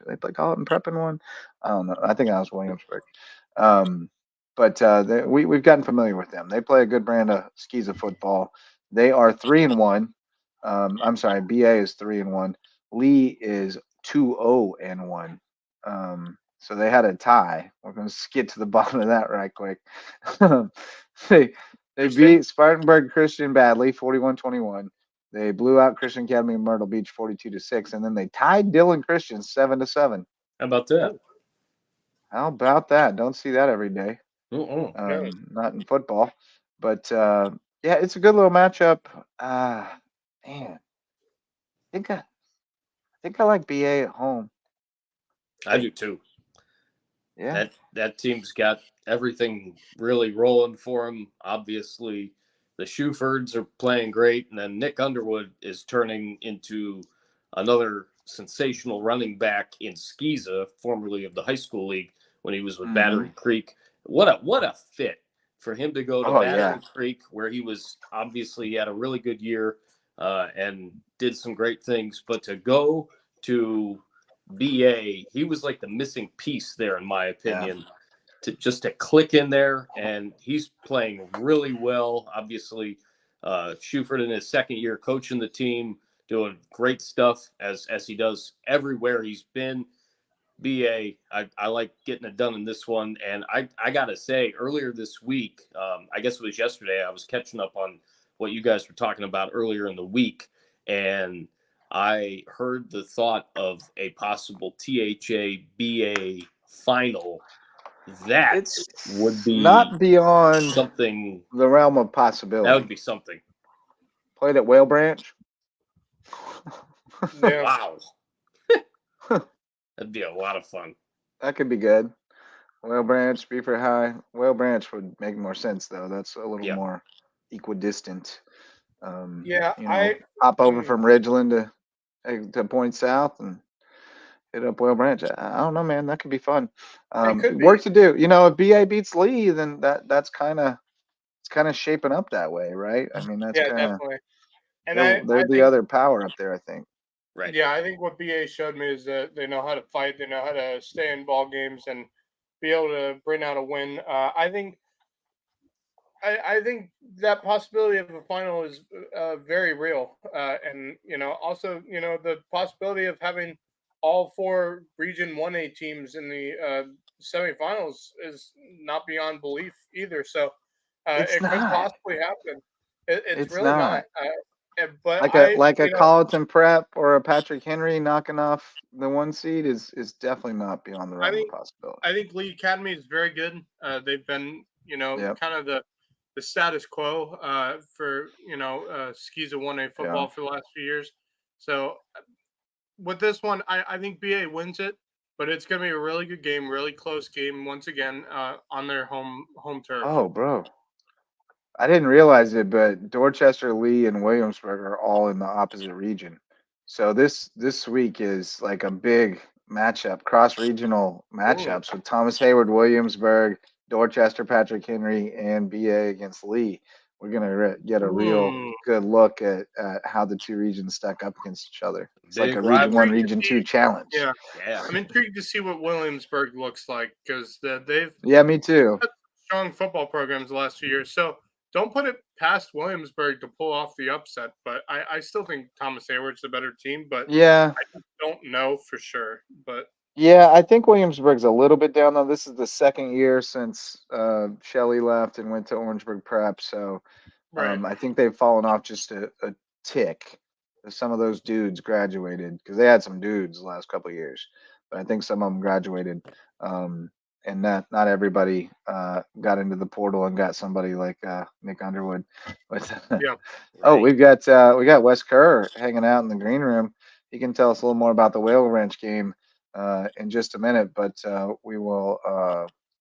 they play Colleton Prep in one? I don't know. I think that was Williamsburg. But we've gotten familiar with them. They play a good brand of Skiza football. They are 3-1. I'm sorry, BA is 3-1. Lee is 2-0-1. So they had a tie. We're going to skip to the bottom of that right quick. They beat Spartanburg Christian badly, 41-21. They blew out Christian Academy in Myrtle Beach, 42-6, and then they tied Dillon Christian 7-7.
How about that?
How about that? Don't see that every day. Not in football, but yeah, it's a good little matchup. Man, I think I like BA at home.
I do too.
Yeah,
that team's got everything really rolling for them. Obviously, the Shufords are playing great, and then Nick Underwood is turning into another sensational running back in Skiza, formerly of the high school league when he was with Battery Creek. What a fit for him to go to Battery Creek, where he had a really good year and did some great things, but to go to BA, he was like the missing piece there, in my opinion, to click in there, and he's playing really well. Obviously, Shuford in his second year coaching the team, doing great stuff as he does everywhere he's been. BA, I like getting it done in this one, and I gotta say, earlier this week, I guess it was yesterday, I was catching up on what you guys were talking about earlier in the week, and I heard the thought of a possible THA BA final. That
It's
would be
not beyond
something.
the realm of
That
possibility.
would be something.
Played at Whale Branch.
Yeah.
Wow. That'd be a lot of fun.
That could be good. Whale Branch, Beaver High. Whale Branch would make more sense though. That's a little
Yeah.
more equidistant.
Yeah,
Hop over from Ridgeland to Point South and hit up Whale Branch. I don't know, man. That could be fun.
could be.
Work to do. If BA beats Lee, then that's kind of shaping up that way, right? I mean, that's
Yeah,
kind of
definitely. And
they're
I
the
think,
other power up there, I think.
Right.
yeah, I think what BA showed me is that they know how to fight, they know how to stay in ball games and be able to bring out a win. I think that possibility of a final is very real, and also the possibility of having all 4 Region 1A teams in the semifinals is not beyond belief either. So
It's
it could
not.
possibly happen. It's
It's
really not.
not.
But
Like a Colleton Prep or a Patrick Henry knocking off the 1 seed is definitely not beyond the
I
realm of
think
possibility.
I think Lee Academy is very good. They've been
Yep.
kind of the status quo for skis of 1A football for the last few years. So with this one, I think BA wins it, but it's going to be a really good game, really close game once again on their home turf.
Oh, bro. I didn't realize it, but Dorchester, Lee, and Williamsburg are all in the opposite region. So this week is like a big matchup, cross-regional matchups with Thomas Hayward, Williamsburg, Dorchester, Patrick Henry, and BA against Lee. We're gonna get a real good look at how the 2 regions stack up against each other. It's
Big
like a Region 1,
rivalry.
Region 2 challenge.
Yeah.
Yeah.
I'm intrigued to see what Williamsburg looks like because they've
me too.
had strong football programs the last few years. So don't put it past Williamsburg to pull off the upset, but I still think Thomas Hayward's the better team, but
Yeah.
I just don't know for sure. But
Yeah, I think Williamsburg's a little bit down though. This is the second year since Shelley left and went to Orangeburg Prep, so
right.
I think they've fallen off just a tick. Some of those dudes graduated because they had some dudes the last couple of years, but I think some of them graduated, and not everybody got into the portal and got somebody like Nick Underwood. But
Yeah.
oh,
Right.
we got Wes Kerr hanging out in the green room. He can tell us a little more about the Whale Ranch game in just a minute, but we will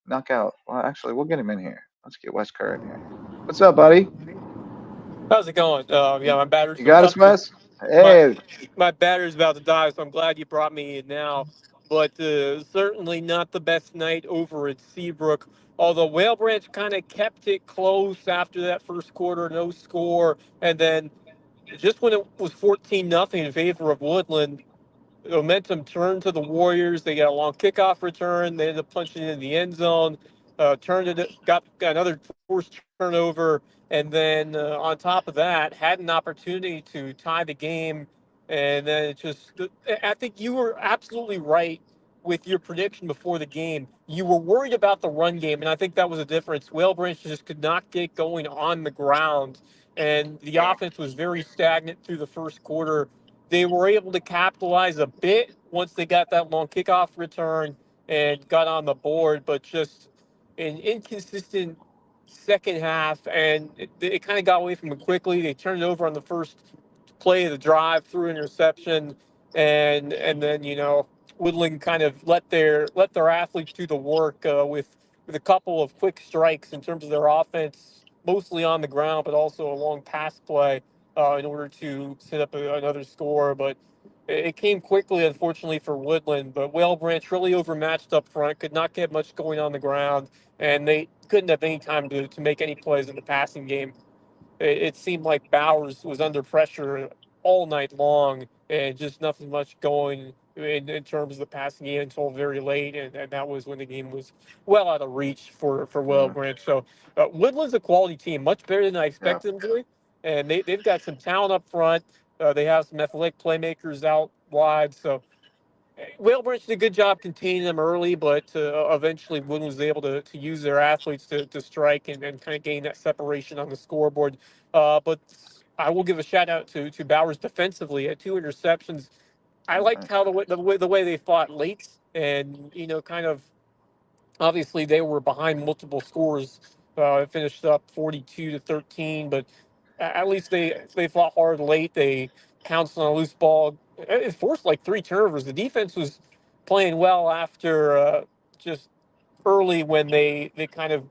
knock out. Well, actually, we'll get him in here. Let's get Wes Kerr in here. What's up, buddy?
How's it going? Yeah, my battery's
You got us, Wes? Hey,
my battery's about to die, so I'm glad you brought me in now. But certainly not the best night over at Seabrook. Although Whale Branch kind of kept it close after that first quarter, no score, and then just when it was 14-0 in favor of Woodland, the momentum turned to the Warriors. They got a long kickoff return. They ended up punching it in the end zone. Got another forced turnover, and then on top of that, had an opportunity to tie the game. And then I think you were absolutely right with your prediction before the game. You were worried about the run game, and I think that was a difference. Whale Branch just could not get going on the ground, and the offense was very stagnant through the first quarter. They were able to capitalize a bit once they got that long kickoff return and got on the board, but just an inconsistent second half, and it kind of got away from them quickly. They turned it over on the first play of the drive, through interception, and then Woodland kind of let their athletes do the work with a couple of quick strikes in terms of their offense, mostly on the ground, but also a long pass play in order to set up another score. But it came quickly, unfortunately, for Woodland. But Whale Branch really overmatched up front, could not get much going on the ground, and they couldn't have any time to make any plays in the passing game. It seemed like Bowers was under pressure all night long and just nothing much going in terms of the passing game until very late. And that was when the game was well out of reach for Whale Branch. So Woodland's a quality team, much better than I expected them to be. And they've got some talent up front. They have some athletic playmakers out wide. So Whale Branch did a good job containing them early, but eventually Wood was able to use their athletes to strike and kind of gain that separation on the scoreboard. But I will give a shout out to Bowers defensively at 2 interceptions. I liked how the way they fought late, and kind of obviously they were behind multiple scores. It finished up 42-13, but at least they fought hard late. They pounced on a loose ball. It forced like 3 turnovers. The defense was playing well after just early when they kind of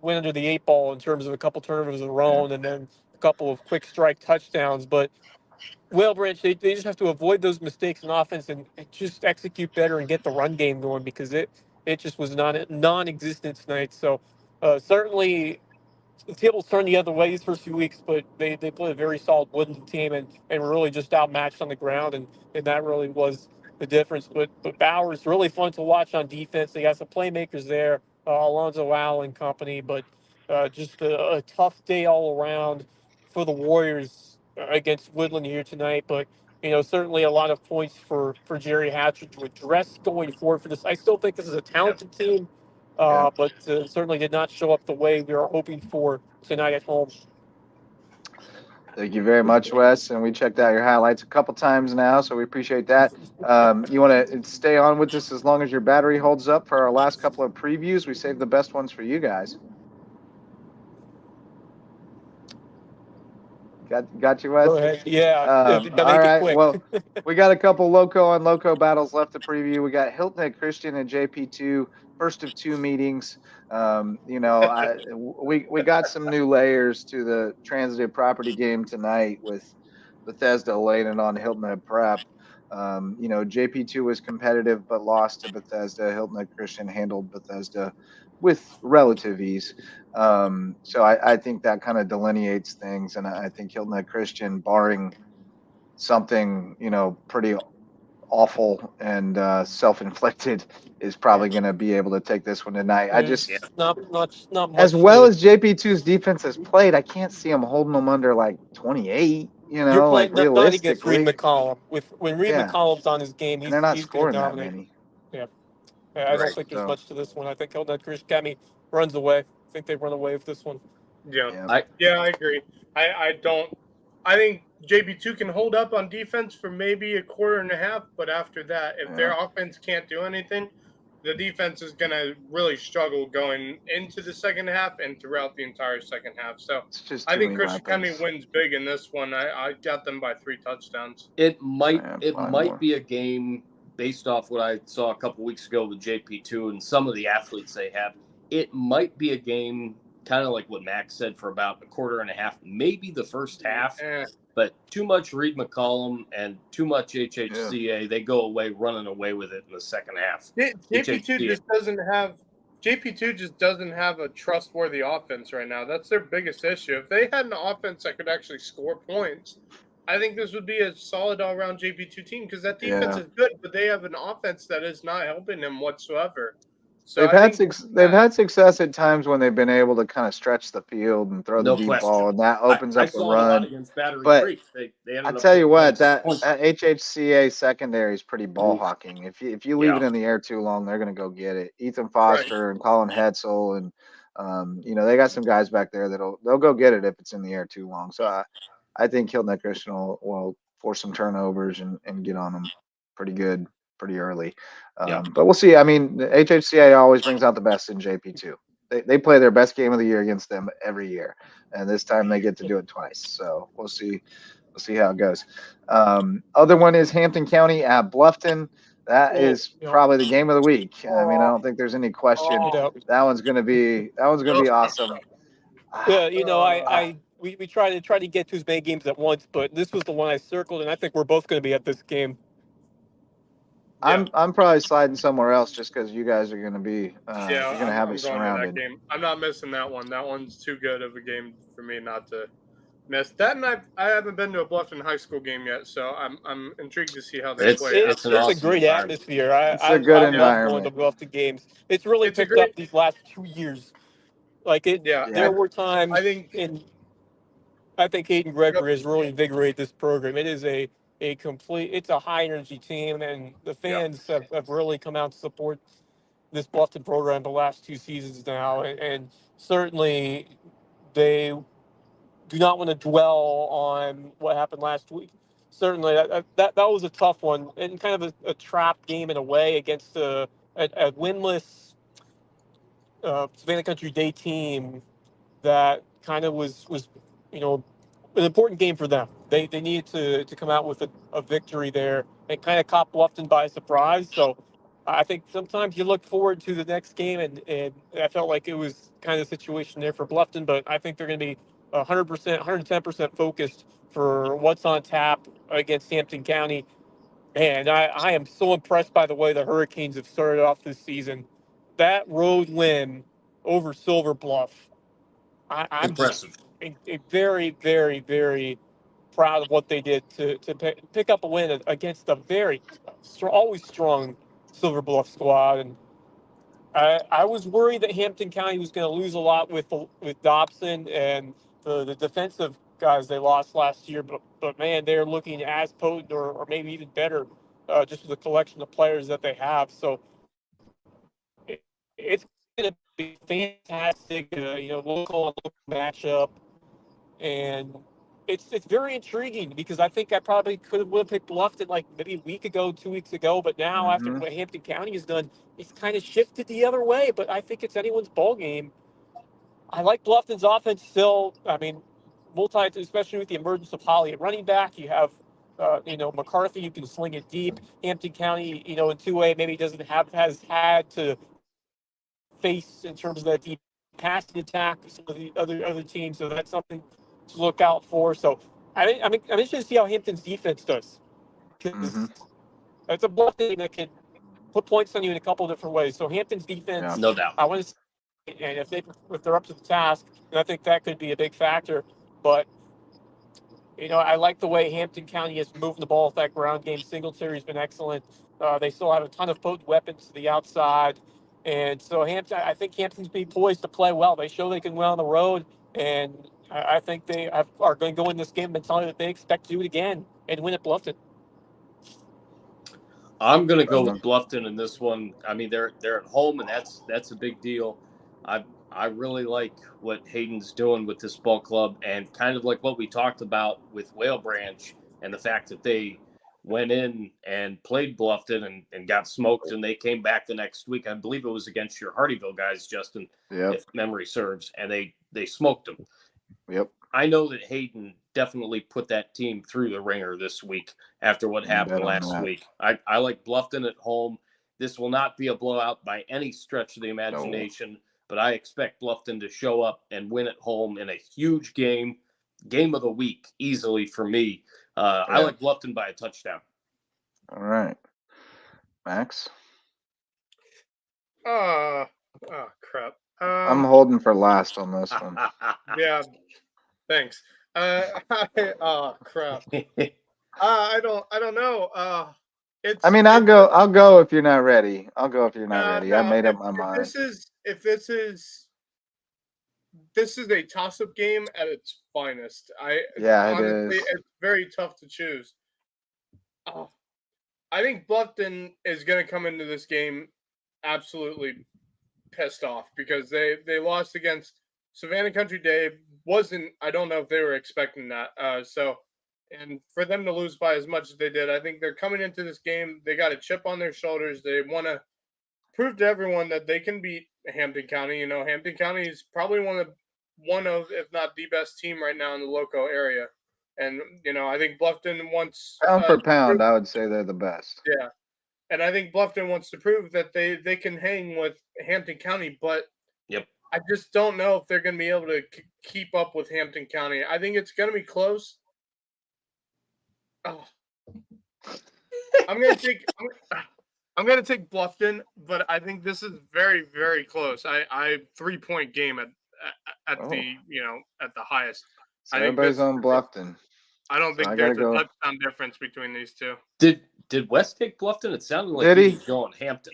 went under the 8 ball in terms of a couple turnovers of their own and then a couple of quick strike touchdowns. But Whale Branch, they just have to avoid those mistakes in offense and just execute better and get the run game going because it just was non-existent tonight. So certainly the tables turned the other way these first few weeks, but they played a very solid Woodland team and were really just outmatched on the ground, and that really was the difference. But Bowers really fun to watch on defense. They got some playmakers there, Alonzo Al and company, but just a tough day all around for the Warriors against Woodland here tonight. But certainly a lot of points for Jerry Hatcher to address going forward for this. I still think this is a talented team. But certainly did not show up the way we were hoping for tonight at home.
Thank you very much, Wes. And we checked out your highlights a couple times now, so we appreciate that. You want to stay on with us as long as your battery holds up for our last couple of previews? We saved the best ones for you guys. Got you, Wes?
Go ahead. Yeah.
All
Make
right.
it quick.
Well, we got a couple Loco on Loco battles left to preview. We got Hilton Head Christian and JP2, first of 2 meetings. We got some new layers to the transitive property game tonight with Bethesda laying on Hilton Head Prep. JP2 was competitive but lost to Bethesda. Hilton Head Christian handled Bethesda with relative ease. So I think that kind of delineates things. And I think Hilton Head Christian, barring something, pretty awful and self-inflicted, is probably going to be able to take this one tonight. I just,
not much.
as well as JP2's defense has played, I can't see him holding them under like 28,
You're
like
playing not against Reed
realistically.
McCollum. When Reed McCollum's on his game,
And they're not
he's going to
scoring that
dominate.
many.
Yeah. I don't think there's much to this one. I think Hilton Head Christian runs away. I think they run away with this one.
Yeah, I agree. I think JB2 can hold up on defense for maybe a quarter and a half, but after that, if their offense can't do anything, the defense is going to really struggle going into the second half and throughout the entire second half. So I think Christian County wins big in this one. I got them by 3 touchdowns.
It might be a game based off what I saw a couple weeks ago with JP2 and some of the athletes they have. It might be a game kind of like what Max said for about a quarter and a half, maybe the first half, but too much Reed McCollum and too much HHCA. They go away running away with it in the second half.
JP2 just doesn't have a trustworthy offense right now. That's their biggest issue. If they had an offense that could actually score points, I think this would be a solid all-around JP2 team because that defense is good, but they have an offense that is not helping them whatsoever. So
they've had success at times when they've been able to kind of stretch the field and throw the deep ball, and that opens up the run. But I tell you what, that HHCA secondary is pretty ball hawking. If you leave it in the air too long, they're going to go get it. Ethan Foster and Colin Hetzel, and they got some guys back there they'll go get it if it's in the air too long. So I think Hilton Head Christian will force some turnovers and get on them pretty good, pretty early. But we'll see. I mean, the HHCA always brings out the best in JP2. They play their best game of the year against them every year, and this time they get to do it twice. So we'll see. We'll see how it goes. Other one is Hampton County at Bluffton. That is probably the game of the week. I mean, I don't think there's any question. That one's gonna be awesome.
Yeah, we try to get to as many games at once, but this was the one I circled, and I think we're both going to be at this game.
I'm probably sliding somewhere else just because you guys are going to be you're going to have me surrounded.
That game. I'm not missing that one. That one's too good of a game for me not to miss. That and I haven't been to a Bluffton High School game yet, so I'm intrigued to see how they play.
It's a great atmosphere.
It's a good environment.
I love going to Bluffton games. It's really picked up these last 2 years. Like it. Yeah. There were times I think Hayden Gregory has really invigorated this program. It is a it's a high energy team, and the fans have really come out to support this Bluffton program the last 2 seasons now, and certainly they do not want to dwell on what happened last week. Certainly, that was a tough one and kind of a trap game in a way against a winless Savannah Country Day team that kind of was an important game for them. They needed to come out with a victory there and kind of caught Bluffton by surprise. So I think sometimes you look forward to the next game, and I felt like it was kind of the situation there for Bluffton, but I think they're going to be 100%, 110% focused for what's on tap against Hampton County. And I am so impressed by the way the Hurricanes have started off this season. That road win over Silver Bluff, I'm just
Impressive.
very, very, very proud of what they did to pick up a win against a very always strong Silver Bluff squad. And I was worried that Hampton County was going to lose a lot with Dobson and the defensive guys they lost last year, but man, they're looking as potent or maybe even better just with the collection of players that they have. So it's going to be fantastic, local matchup, and it's very intriguing because I think I probably would have picked Bluffton like maybe a week ago, 2 weeks ago, but now after what Hampton County has done, it's kind of shifted the other way. But I think it's anyone's ball game. I like Bluffton's offense still. I mean, especially with the emergence of Holly at running back, you have McCarthy, you can sling it deep. Hampton County, in 2A, maybe has had to face in terms of that deep passing attack with some of the other teams. So that's something to look out for. So I'm interested to see how Hampton's defense does, because it's a bluff team that can put points on you in a couple of different ways. So Hampton's defense,
No doubt.
I want to see, and if they're up to the task, then I think that could be a big factor. But I like the way Hampton County is moving the ball with that ground game. Singletary's been excellent. They still have a ton of potent weapons to the outside. And so I think Hampton's being poised to play well. They show they can win on the road. And I think they are going to go in this game mentality that they expect to do it again and win at Bluffton.
I'm going to go with Bluffton in this one. I mean, they're at home, and that's a big deal. I really like what Hayden's doing with this ball club, and kind of like what we talked about with Whale Branch and the fact that they went in and played Bluffton and got smoked, and they came back the next week. I believe it was against your Hardyville guys, Justin, if memory serves, and they smoked them.
Yep.
I know that Hayden definitely put that team through the ringer this week after what happened last week. I like Bluffton at home. This will not be a blowout by any stretch of the imagination, but I expect Bluffton to show up and win at home in a huge game of the week, easily for me. I like Bluffton by a touchdown.
All right. Max?
Oh, crap.
I'm holding for last on this one.
Yeah, thanks. Oh, crap. I don't know.
I'll go if you're not ready. I'll go if you're not ready. No, I made up my mind.
This is a toss-up game at its finest. Honestly, it's very tough to choose. I think Bluffton is going to come into this game absolutely pissed off because they lost against Savannah Country Day. I don't know if they were expecting that. And for them to lose by as much as they did, I think they're coming into this game. They got a chip on their shoulders. They want to prove to everyone that they can beat Hampton County. Hampton County is probably one of, if not the best team right now in the Lowco area. And, I think Bluffton wants...
Pound for pound, I would say they're the best.
Yeah. And I think Bluffton wants to prove that they can hang with Hampton County, but I just don't know if they're going to be able to keep up with Hampton County. I think it's going to be close. Oh. I'm going to take Bluffton, but I think this is very, very close. I 3-point game at the highest.
So everybody's on Bluffton.
I don't think there's a touchdown difference between these two.
Did West take Bluffton? It sounded like he was going Hampton.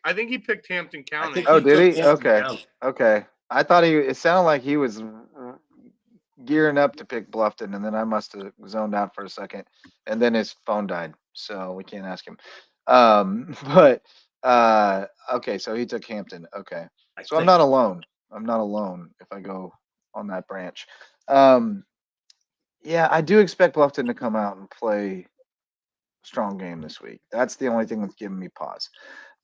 I think he picked Hampton County.
Did he? Okay. I thought it sounded like he was gearing up to pick Bluffton, and then I must have zoned out for a second, and then his phone died, so we can't ask him. But okay, so he took Hampton. Okay, so I'm not alone. I'm not alone if I go on that branch. Yeah, I do expect Bluffton to come out and play a strong game this week. That's the only thing that's giving me pause.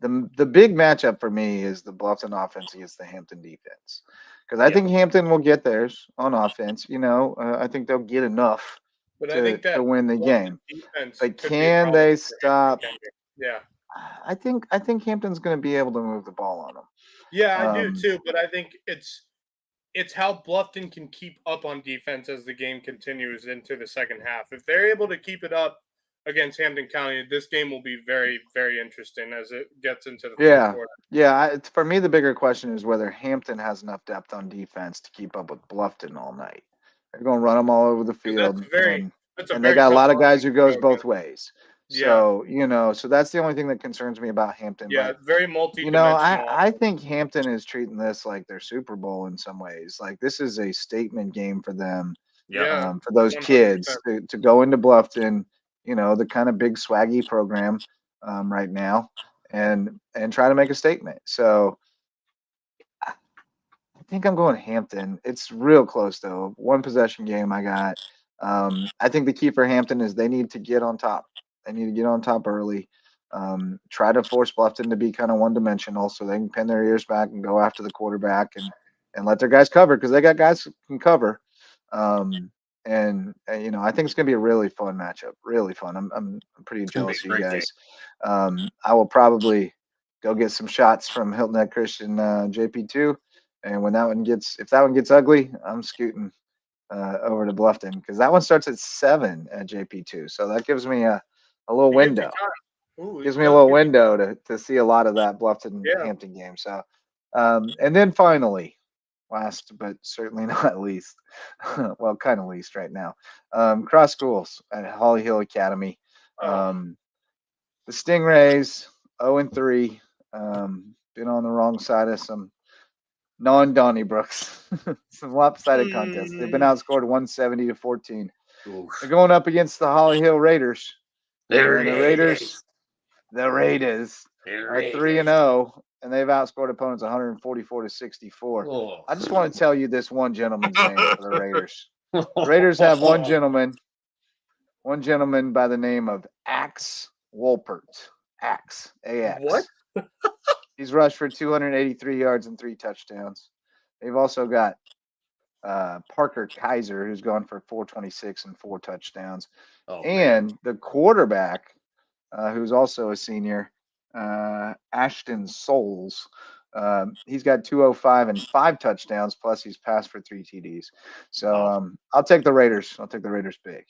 The big matchup for me is the Bluffton offense against the Hampton defense, because I think Hampton will get theirs on offense. I think they'll get enough
But I think
to
that
win the
Bluffton
game.
defense
But
could be a
can
problem
they
for
stop?
Hampton. Yeah.
I think Hampton's going to be able to move the ball on them.
Yeah, I do too, but I think it's how Bluffton can keep up on defense as the game continues into the second half. If they're able to keep it up against Hampton County, this game will be very, very interesting as it gets into the fourth quarter.
Yeah. For me, the bigger question is whether Hampton has enough depth on defense to keep up with Bluffton all night. They're going to run them all over the field, and they got a lot of guys who goes both ways. So so that's the only thing that concerns me about Hampton.
Yeah,
but,
very multi-dimensional.
I think Hampton is treating this like their Super Bowl in some ways. Like this is a statement game for them.
Yeah,
for those
100%.
kids to go into Bluffton, the kind of big swaggy program right now, and try to make a statement. So I think I'm going Hampton. It's real close though. One possession game I got. I think the key for Hampton is they need to get on top. They need to get on top early. Try to force Bluffton to be kind of one-dimensional so they can pin their ears back and go after the quarterback and let their guys cover, because they got guys who can cover. I think it's going to be a really fun matchup. Really fun. I'm pretty jealous of you guys. I will probably go get some shots from Hilton Head Christian JP2, and if that one gets ugly, I'm scooting over to Bluffton, because that one starts at 7 at JP2. So that gives me a little window. Gives me a little window to see a lot of that Bluffton Hampton game. So, and then finally, last but certainly not least, well, kind of least right now, cross schools at Holly Hill Academy. The Stingrays 0-3, been on the wrong side of some non-Donnybrooks, some lopsided contests. They've been outscored 170-14. They're going up against the Holly Hill Raiders. The Raiders are 3-0, and they've outscored opponents 144-64. I just want to tell you this one gentleman's name for the Raiders. The Raiders have one gentleman by the name of Axe Wolpert. Axe, A-X.
What?
He's rushed for 283 yards and 3 touchdowns. They've also got Parker Kaiser, who's gone for 426 and 4 touchdowns. And the quarterback, who's also a senior, Ashton Souls, he's got 205 and 5 touchdowns, plus he's passed for 3 TDs. So I'll take the Raiders. I'll take the Raiders big.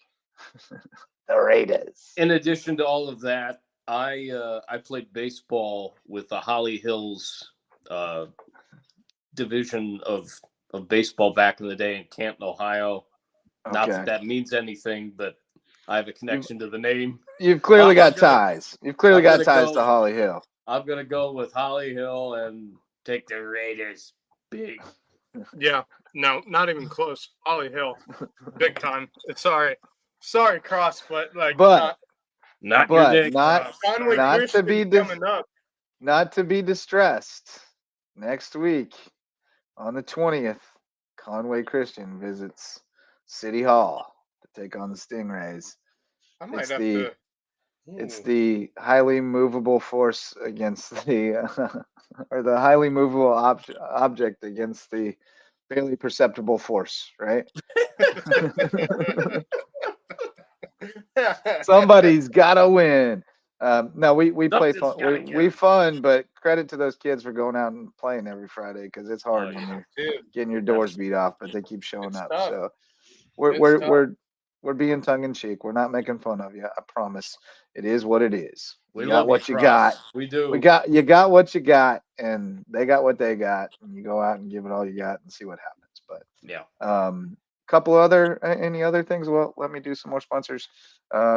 The Raiders.
In addition to all of that, I played baseball with the Holly Hills division of baseball back in the day in Canton, Ohio. Okay. Not that means anything, but I have a connection to the name.
You've clearly got ties. You've clearly got ties to Holly Hill.
I'm going to go with Holly Hill and take the Raiders big.
Yeah, no, not even close. Holly Hill, big time. Sorry, Cross, but
not
to be distressed. Next week on the 20th, Conway Christian visits City Hall to take on the Stingrays. It's the highly movable force against the or the highly movable object against the barely perceptible force, right? Somebody's gotta win. No, we play fun. We fun, but credit to those kids for going out and playing every Friday, because it's hard when you're getting your doors beat off, but they keep showing up. Tough. So we're being tongue in cheek. We're not making fun of you. I promise. It is what it is.
We got what you got. We do.
You got what you got, and they got what they got, and you go out and give it all you got and see what happens. But any other things? Well, let me do some more sponsors.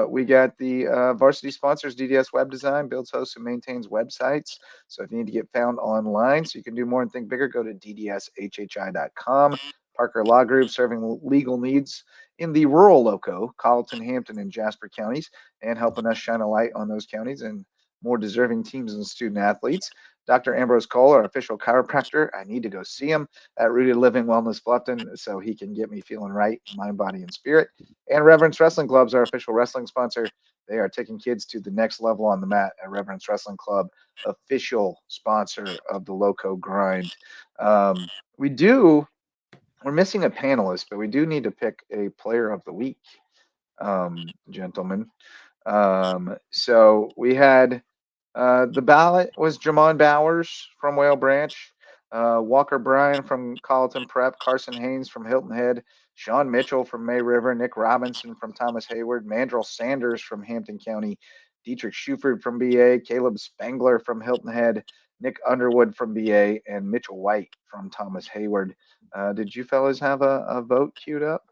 We got the varsity sponsors. DDS Web Design builds, hosts, and maintains websites. So if you need to get found online so you can do more and think bigger, go to ddshhi.com. Parker Law Group, serving legal needs in the rural Loco, Colleton, Hampton, and Jasper counties, and helping us shine a light on those counties and more deserving teams and student athletes. Dr. Ambrose Cole, our official chiropractor. I need to go see him at Rooted Living Wellness Bluffton so he can get me feeling right, mind, body, and spirit. And Reverence Wrestling Club's our official wrestling sponsor. They are taking kids to the next level on the mat at Reverence Wrestling Club, official sponsor of the Loco Grind. We're missing a panelist, but we do need to pick a player of the week, gentlemen. So we had the ballot was Jamon Bowers from Whale Branch, Walker Bryan from Colleton Prep, Carson Haynes from Hilton Head, Sean Mitchell from May River, Nick Robinson from Thomas Hayward, Mandrell Sanders from Hampton County, Dietrich Schuford from BA, Caleb Spangler from Hilton Head, Nick Underwood from BA, and Mitchell White from Thomas Hayward. Did you fellas have a vote queued up?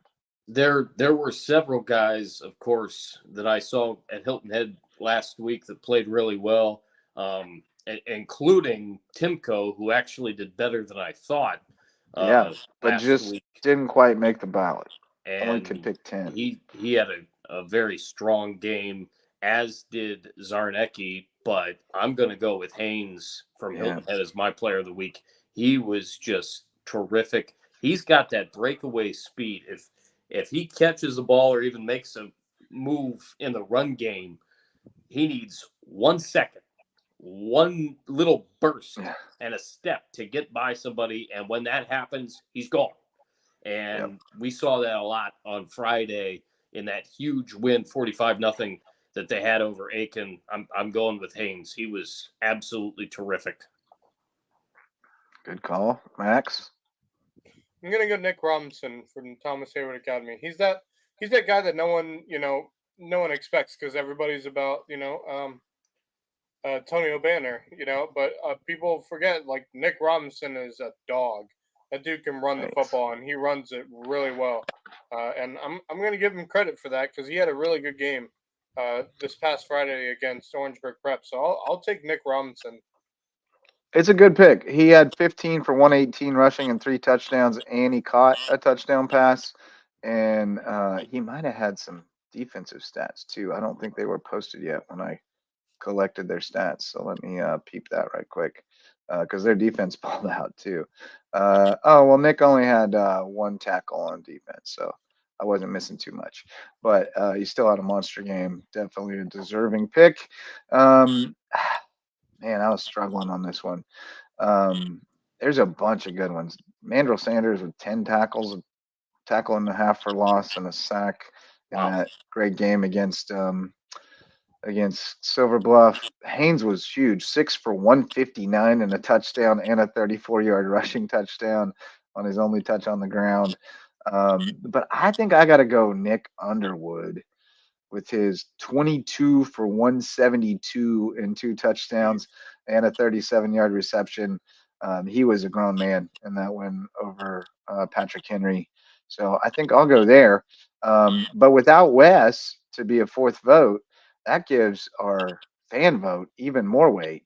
There were several guys, of course, that I saw at Hilton Head last week that played really well, including Timko, who actually did better than I thought.
But
last
just
week.
didn't quite make the ballot.
And
only could pick 10.
He had a very strong game, as did Zarnecki, but I'm going to go with Haynes from Hilton Head as my player of the week. He was just terrific. He's got that breakaway speed. If he catches the ball or even makes a move in the run game, he needs 1 second, one little burst and a step to get by somebody. And when that happens, he's gone. And we saw that a lot on Friday in that huge win, 45-0 that they had over Aiken. I'm going with Haynes. He was absolutely terrific.
Good call, Max.
I'm gonna go Nick Robinson from Thomas Hayward Academy. He's that guy that no one expects because everybody's about Tony O'Banner, but people forget like Nick Robinson is a dog. That dude can run the football and he runs it really well. And I'm gonna give him credit for that because he had a really good game this past Friday against Orangeburg Prep. So I'll take Nick Robinson.
It's a good pick. He had 15 for 118 rushing and 3 touchdowns, and he caught a touchdown pass. And he might have had some defensive stats too. I don't think they were posted yet when I collected their stats. So let me peep that right quick because their defense balled out too. Nick only had 1 tackle on defense, so I wasn't missing too much. But he still had a monster game. Definitely a deserving pick. Man, I was struggling on this one. There's a bunch of good ones. Mandrell Sanders with 10 tackles, a tackle and a half for loss, and a sack in that great game against Silver Bluff. Haynes was huge, 6 for 159 and a touchdown and a 34-yard rushing touchdown on his only touch on the ground. But I think I got to go Nick Underwood with his 22 for 172 and 2 touchdowns and a 37-yard reception. He was a grown man in that win over Patrick Henry. So I think I'll go there. But without Wes to be a 4th vote, that gives our fan vote even more weight.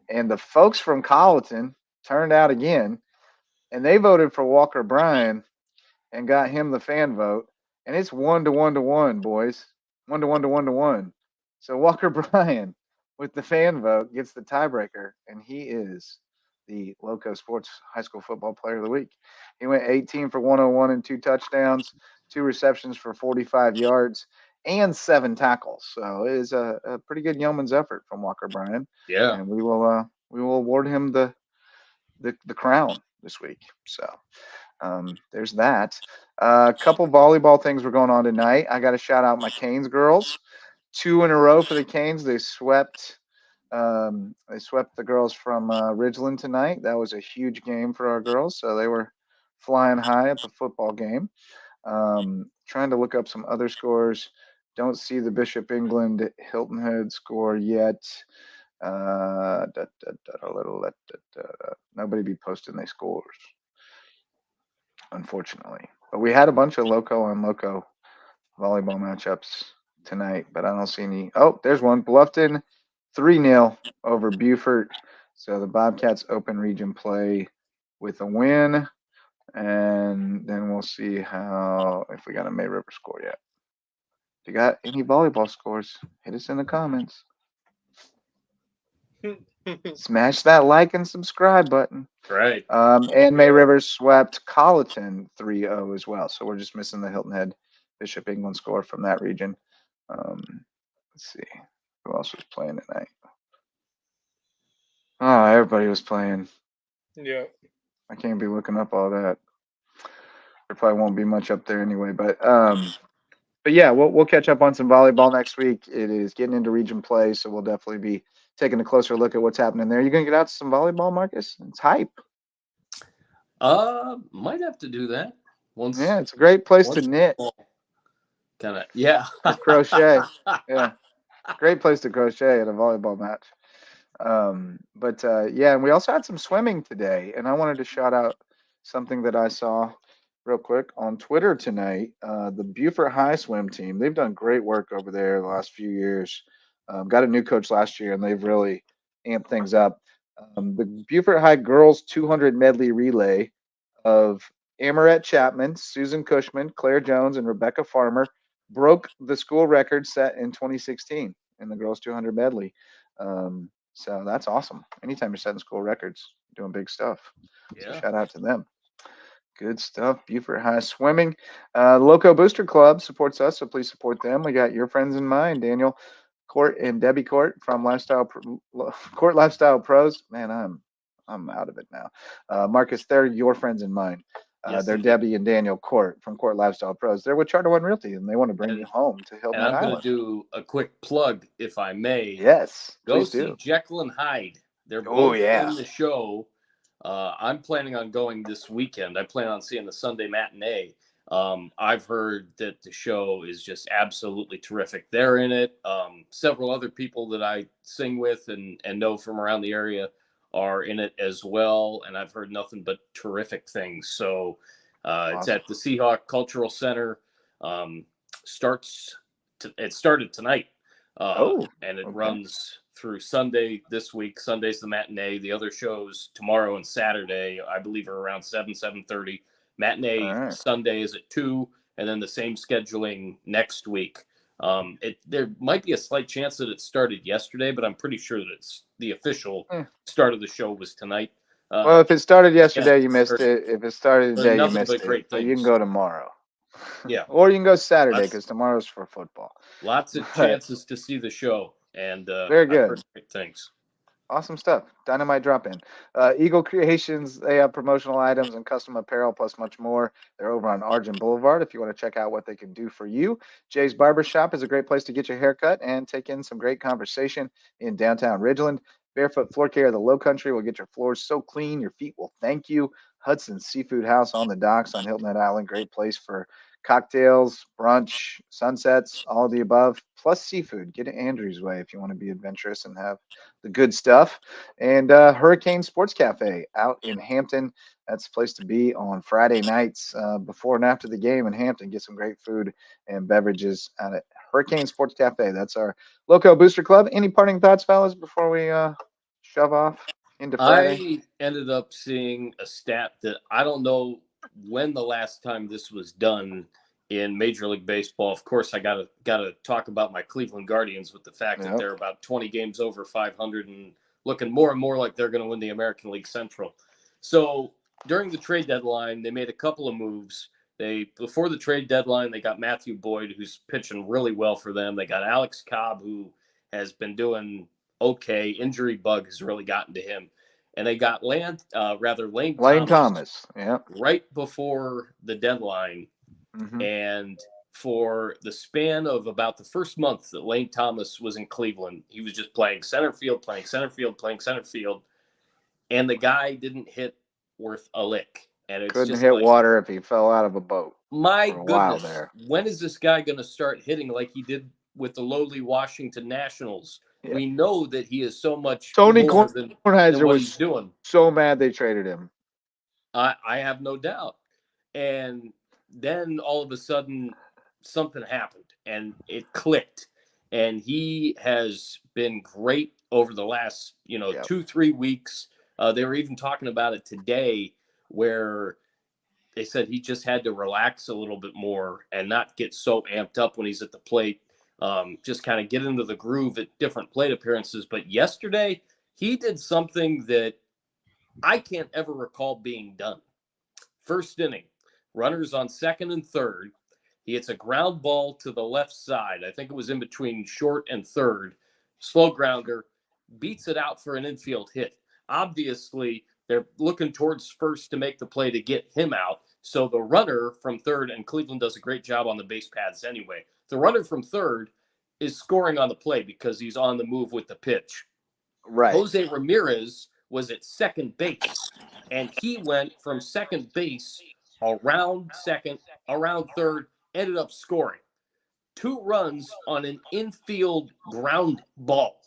And the folks from Colleton turned out again, and they voted for Walker Bryan and got him the fan vote. And it's 1 to 1 to 1, boys. 1 to 1 to 1 to 1. So Walker Bryan with the fan vote gets the tiebreaker, and he is the LowcoSports High School Football Player of the Week. He went 18 for 101 and 2 touchdowns, 2 receptions for 45 yards, and 7 tackles. So it is a pretty good yeoman's effort from Walker Bryan.
Yeah.
And we will award him the crown this week. So there's that. A couple volleyball things were going on tonight. I got to shout out my Canes girls. 2 in a row for the Canes. They swept the girls from Ridgeland tonight. That was a huge game for our girls. So they were flying high at the football game. Trying to look up some other scores. Don't see the Bishop England Hilton Head score yet. Nobody be posting their scores, unfortunately. But we had a bunch of Loco and Loco volleyball matchups tonight, but I don't see any. Oh, there's one. Bluffton 3-0 over Beaufort. So the Bobcats open region play with a win. And then we'll see if we got a May River score yet. If you got any volleyball scores, hit us in the comments. Smash that like and subscribe button.
Right.
And May Rivers swept Colleton 3-0 as well. So we're just missing the Hilton Head Bishop England score from that region. Let's see. Who else was playing tonight? Oh, everybody was playing.
Yeah.
I can't be looking up all that. There probably won't be much up there anyway. But yeah, we'll catch up on some volleyball next week. It is getting into region play, so we'll definitely be taking a closer look at what's happening there. You gonna get out to some volleyball, Marcus? It's hype.
Might have to do that once.
Yeah, it's a great place to knit.
Kind of, yeah.
Or crochet. Yeah, great place to crochet at a volleyball match. Yeah, and we also had some swimming today, and I wanted to shout out something that I saw real quick on Twitter tonight. The Beaufort High swim team, they've done great work over there the last few years. Got a new coach last year, and they've really amped things up. The Beaufort High girls 200 medley relay of Amaret Chapman, Susan Cushman, Claire Jones, and Rebecca Farmer broke the school record set in 2016 in the girls 200 medley. So that's awesome. Anytime you're setting school records, you're doing big stuff.
Yeah.
So shout out to them. Good stuff. Beaufort High Swimming. Loco Booster Club supports us, so please support them. We got your friends in mind, Daniel Court and Debbie Court from Court Lifestyle Pros. Man, I'm out of it now. Marcus, they're your friends in mind.
Yes,
they're
indeed.
Debbie and Daniel Court from Court Lifestyle Pros. They're with Charter One Realty, and they want to bring you home to Hilton
And I'm
Island.
going to do a quick plug, if I may.
Yes,
Go
please
see
do.
Jekyll and Hyde. They're both
yeah.
in the show. I'm planning on going this weekend. I plan on seeing the Sunday matinee. I've heard that the show is just absolutely terrific. They're in it. Several other people that I sing with and know from around the area are in it as well. And I've heard nothing but terrific things. So
Awesome.
It's at the Seahawk Cultural Center. It started tonight. And it runs through Sunday this week. Sunday's the matinee. The other shows tomorrow and Saturday, I believe, are around 7:30. Matinee Sunday is at 2, and then the same scheduling next week. There might be a slight chance that it started yesterday, but I'm pretty sure that it's the official start of the show was tonight.
Well, if it started yesterday, you missed it. If it started today, you missed it. But you can go tomorrow.
Yeah.
Or you can go Saturday because tomorrow's for football.
Lots of chances to see the show. And
very good.
I've heard great things.
Awesome stuff. Dynamite drop in. Eagle Creations, they have promotional items and custom apparel plus much more. They're over on Argent Boulevard if you want to check out what they can do for you. Jay's Barbershop is a great place to get your haircut and take in some great conversation in downtown Ridgeland. Barefoot Floor Care of the Low Country will get your floors so clean your feet will thank you. Hudson's Seafood House on the docks on Hilton Head Island. Great place for cocktails, brunch, sunsets, all of the above, plus seafood. Get it Andrew's Way if you want to be adventurous and have the good stuff. And Hurricane Sports Cafe out in Hampton. That's the place to be on Friday nights before and after the game in Hampton. Get some great food and beverages out at Hurricane Sports Cafe. That's our Loco Booster Club. Any parting thoughts, fellas, before we shove off into Friday?
I ended up seeing a stat that I don't know when the last time this was done in Major League Baseball. Of course, I gotta talk about my Cleveland Guardians with the fact that they're about 20 games over 500 and looking more and more like they're going to win the American League Central. So during the trade deadline, they made a couple of moves. Before the trade deadline, they got Matthew Boyd, who's pitching really well for them. They got Alex Cobb, who has been doing okay. Injury bug has really gotten to him. And they got Lane Thomas.
Yeah.
Right before the deadline.
Mm-hmm.
And for the span of about the first month that Lane Thomas was in Cleveland, he was just playing center field. And the guy didn't hit worth a lick. And it's
couldn't
just
hit water if he fell out of a boat.
My goodness. When is this guy going to start hitting like he did with the lowly Washington Nationals? Yeah. We know that he is so much
Tony
more than what he's doing.
So mad they traded him.
I have no doubt. And then all of a sudden something happened and it clicked. And he has been great over the last, 2-3 weeks. They were even talking about it today where they said he just had to relax a little bit more and not get so amped up when he's at the plate. Just kind of get into the groove at different plate appearances. But yesterday, he did something that I can't ever recall being done. First inning, runners on second and third. He hits a ground ball to the left side. I think it was in between short and third. Slow grounder, beats it out for an infield hit. Obviously, they're looking towards first to make the play to get him out. So the runner from third, and Cleveland does a great job on the base paths anyway. The runner from third is scoring on the play because he's on the move with the pitch.
Right.
Jose Ramirez was at second base, and he went from second base around second, around third, ended up scoring 2 runs on an infield ground ball.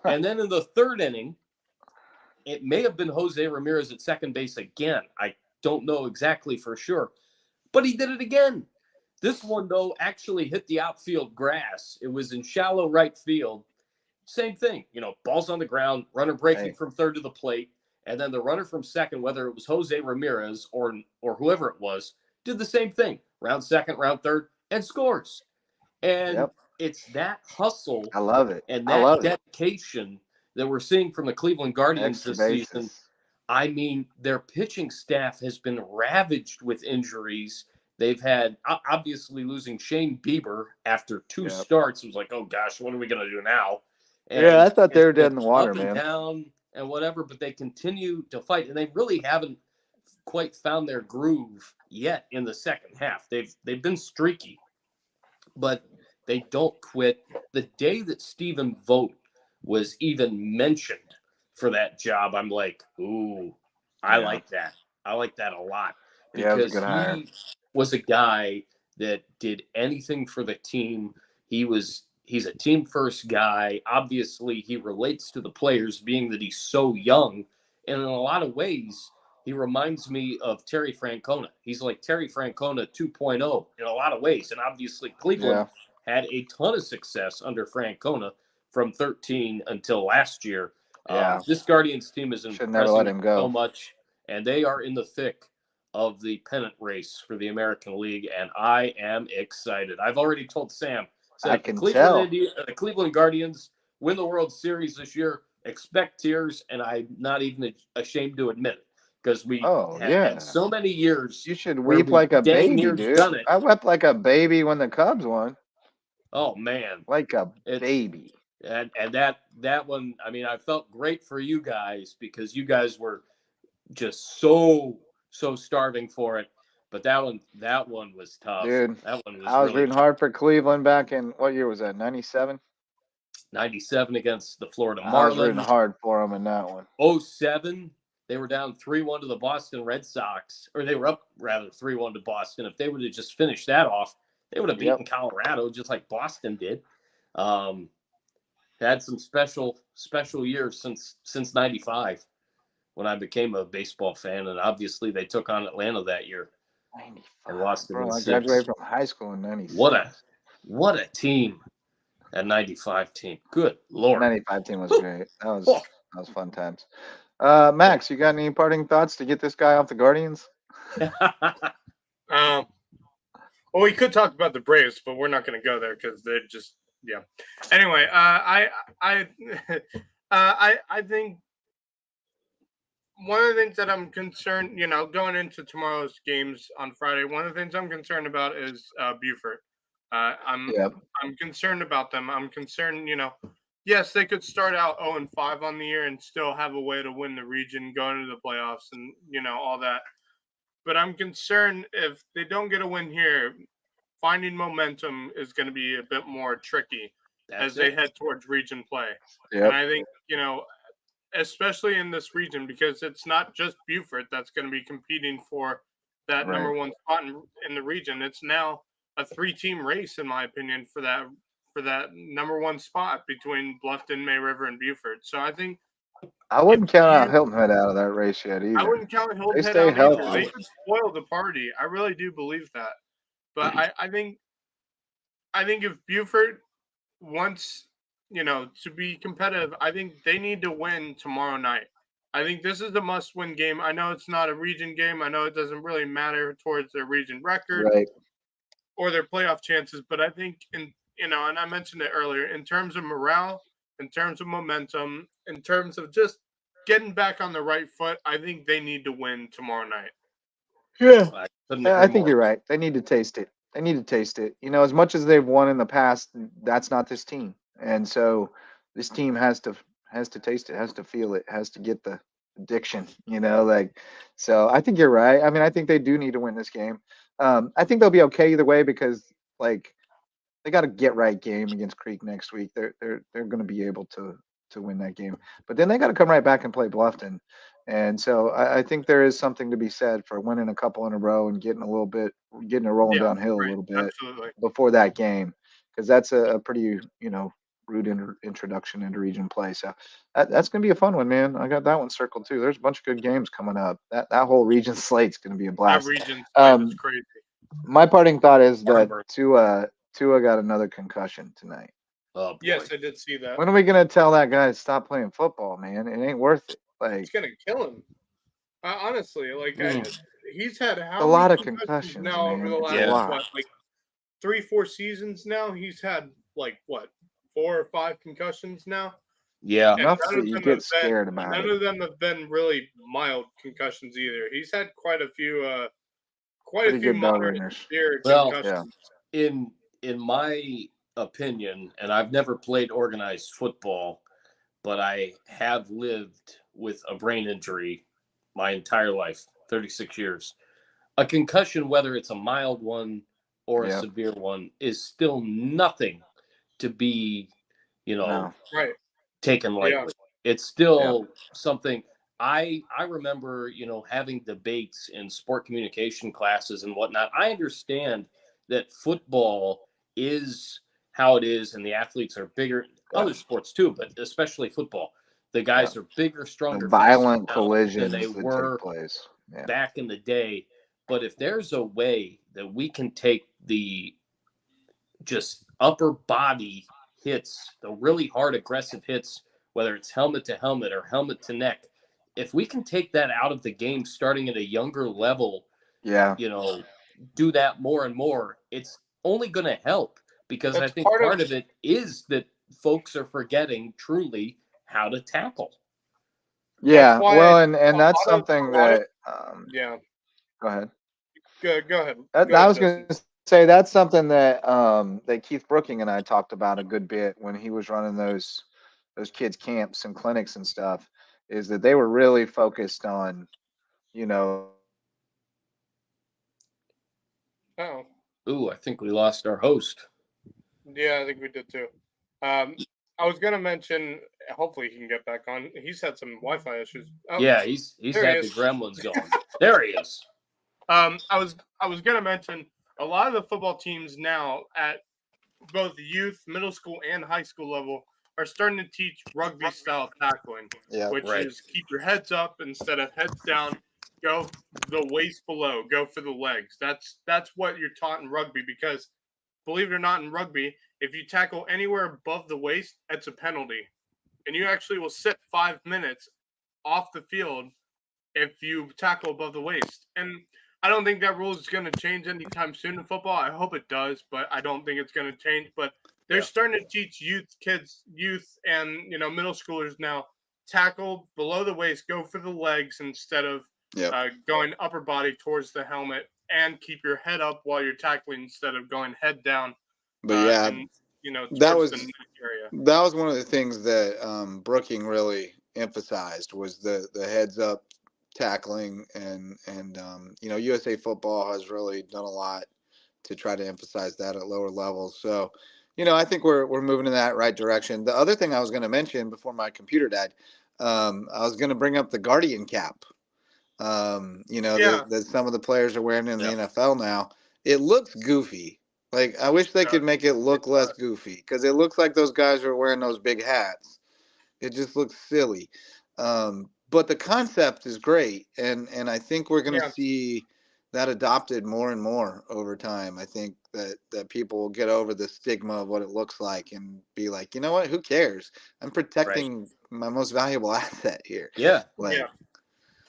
And then in the third inning, it may have been Jose Ramirez at second base again. I don't know exactly for sure, but he did it again. This one, though, actually hit the outfield grass. It was in shallow right field. Same thing, balls on the ground, runner breaking from third to the plate, and then the runner from second, whether it was Jose Ramirez or whoever it was, did the same thing. Round second, round third, and scores. And it's that hustle.
I love it.
And that dedication that we're seeing from the Cleveland Guardians this season. I mean, their pitching staff has been ravaged with injuries. They've had, obviously, losing Shane Bieber after 2 starts. It was like, oh, gosh, what are we going to do now? And
I thought they were dead in the water,
up and
man.
down and whatever, but they continue to fight, and they really haven't quite found their groove yet in the second half. They've been streaky, but they don't quit. The day that Stephen Vogt was even mentioned for that job, I'm like, ooh, I like that. I like that a lot because he was a guy that did anything for the team. He's a team first guy. Obviously, he relates to the players, being that he's so young. And in a lot of ways, he reminds me of Terry Francona. He's like Terry Francona 2.0 in a lot of ways. And obviously, Cleveland had a ton of success under Francona from 13 until last year. This Guardians team is impressing me so much, and they are in the thick of the pennant race for the American League, and I am excited. I've already told Sam,
I can tell.
The Cleveland Guardians win the World Series this year, expect tears, and I'm not even ashamed to admit it because we had so many years.
You should weep like a baby, dude.
Done it.
I wept like a baby when the Cubs won.
Oh, man.
Like a baby.
And that one, I mean, I felt great for you guys because you guys were just so starving for it. But that one was tough.
Dude,
that one was
I was
really
rooting hard for Cleveland back in, what year was that, 97?
97 against the Florida Marlins.
I was rooting hard for them in that one.
07, they were down 3-1 to the Boston Red Sox, or they were up, rather, 3-1 to Boston. If they would have just finished that off, they would have beaten Colorado just like Boston did. Had some special years since 95 when I became a baseball fan, and obviously they took on Atlanta that year.
95.
And lost it in
I
6.
graduated from high school in 96.
What a team. That 95 team. Good Lord.
95 team was great. That was fun times. Max, you got any parting thoughts to get this guy off the Guardians?
Well, we could talk about the Braves, but we're not going to go there because they're just Anyway, I think one of the things that I'm concerned, going into tomorrow's games on Friday, one of the things I'm concerned about is Buford. I'm concerned about them. I'm concerned, yes, they could start out 0-5 on the year and still have a way to win the region, go into the playoffs, and all that. But I'm concerned if they don't get a win here, finding momentum is going to be a bit more tricky as they head towards region play.
Yep.
And I think, especially in this region, because it's not just Buford that's going to be competing for that number one spot in the region. It's now a 3-team race, in my opinion, for that number one spot between Bluffton, May River, and Buford. So I think
I wouldn't count Hilton Head out of that race yet either.
I wouldn't count Hilton Head out either. They could spoil the party. I really do believe that. But I think if Buford wants, to be competitive, I think they need to win tomorrow night. I think this is a must-win game. I know it's not a region game. I know it doesn't really matter towards their region record
Right.
or their playoff chances, but I think and I mentioned it earlier, in terms of morale, in terms of momentum, in terms of just getting back on the right foot, I think they need to win tomorrow night.
Yeah.
I couldn't
I
agree
think
more.
you're right. They need to taste it. They need to taste it. You know, as much as they've won in the past, that's not this team. And so this team has to taste it, has to feel it, has to get the addiction, you know, like so I think you're right. I mean, I think they do need to win this game. I think they'll be okay either way because like they got a get right game against Creek next week. They're going to be able to win that game, but then they got to come right back and play Bluffton, and so I think there is something to be said for winning a couple in a row and getting it rolling
Yeah,
downhill a
right.
little bit
Absolutely.
before that game because that's a pretty rude introduction into region play. So that's going to be a fun one, man. I got that one circled too. There's a bunch of good games coming up. That whole region slate's going to be a
That
blast.
region slate is crazy.
My parting thought is that
Remember.
Tua got another concussion tonight.
Oh boy.
Yes, I did see that.
When are we gonna tell that guy to stop playing football, man? It ain't worth it. Like
It's gonna kill him. Honestly, he's had
a
how
lot
many
of concussions,
now over
man.
the
It's a
last
Yeah.
lot.
3-4 seasons now? He's had 4 or 5 concussions now.
Yeah.
And
Enough
none
that
of
you
them
get
have
scared about
none
it.
of them have been really mild concussions either. He's had quite a few
Pretty good bell
moderate
ringers.
severe
Well,
concussions.
in my opinion, and I've never played organized football, but I have lived with a brain injury my entire life, 36 years. A concussion, whether it's a mild one or a
Yeah.
severe one, is still nothing to be,
No.
Right.
taken
Yeah.
lightly. It's still something I remember, having debates in sport communication classes and whatnot. I understand that football is how it is and the athletes are bigger,
Yeah.
other sports too, but especially football. The guys are bigger,
The
stronger,
violent
faster now than they
collisions that
were
take place. Yeah.
back in the day. But if there's a way that we can take the just upper body hits, the really hard aggressive hits, whether it's helmet to helmet or helmet to neck, if we can take that out of the game starting at a younger level,
Yeah.
do that more and more, it's only going to help because I
That's
think part of it is that folks are forgetting truly how to tackle.
Yeah.
why
Well, and
a
that's
lot of
something
a lot of
that
yeah.
go ahead.
Go ahead.
I
Go ahead,
was
Justin.
going to say that's something that that Keith Brooking and I talked about a good bit when he was running those kids camps and clinics and stuff. Is that they were really focused on, you know,
Oh.
Ooh, I think we lost our host.
Yeah, I think we did too. I was gonna mention. Hopefully, he can get back on. He's had some Wi-Fi issues. Oh,
Yeah, he's
there
had
he
the
is.
gremlins going. There he is.
I was gonna mention a lot of the football teams now at both youth, middle school, and high school level are starting to teach rugby style tackling,
yeah,
which
Right.
is keep your heads up instead of heads down. Go the waist below. Go for the legs. That's what you're taught in rugby because, believe it or not, in rugby, if you tackle anywhere above the waist, it's a penalty, and you actually will sit 5 minutes off the field if you tackle above the waist. And I don't think that rule is going to change anytime soon in football. I hope it does, but I don't think it's going to change. But they're starting to teach youth, and middle schoolers now tackle below the waist, go for the legs instead of going upper body towards the helmet, and keep your head up while you're tackling instead of going head down.
but yeah,
And
that
towards
was
the neck area.
that was one of the things that Brooking really emphasized was the heads up tackling and USA football has really done a lot to try to emphasize that at lower levels. So, I think we're moving in that right direction. The other thing I was going to mention before my computer died, I was going to bring up the Guardian cap. That some of the players are wearing in the NFL now. It looks goofy. Like I wish they could make it look less goofy because it looks like those guys are wearing those big hats. It just looks silly. But the concept is great, and I think we're going to see that adopted more and more over time. I think that people will get over the stigma of what it looks like and be like, you know what? Who cares? I'm protecting my most valuable asset here.
Yeah.
Like,
Yeah.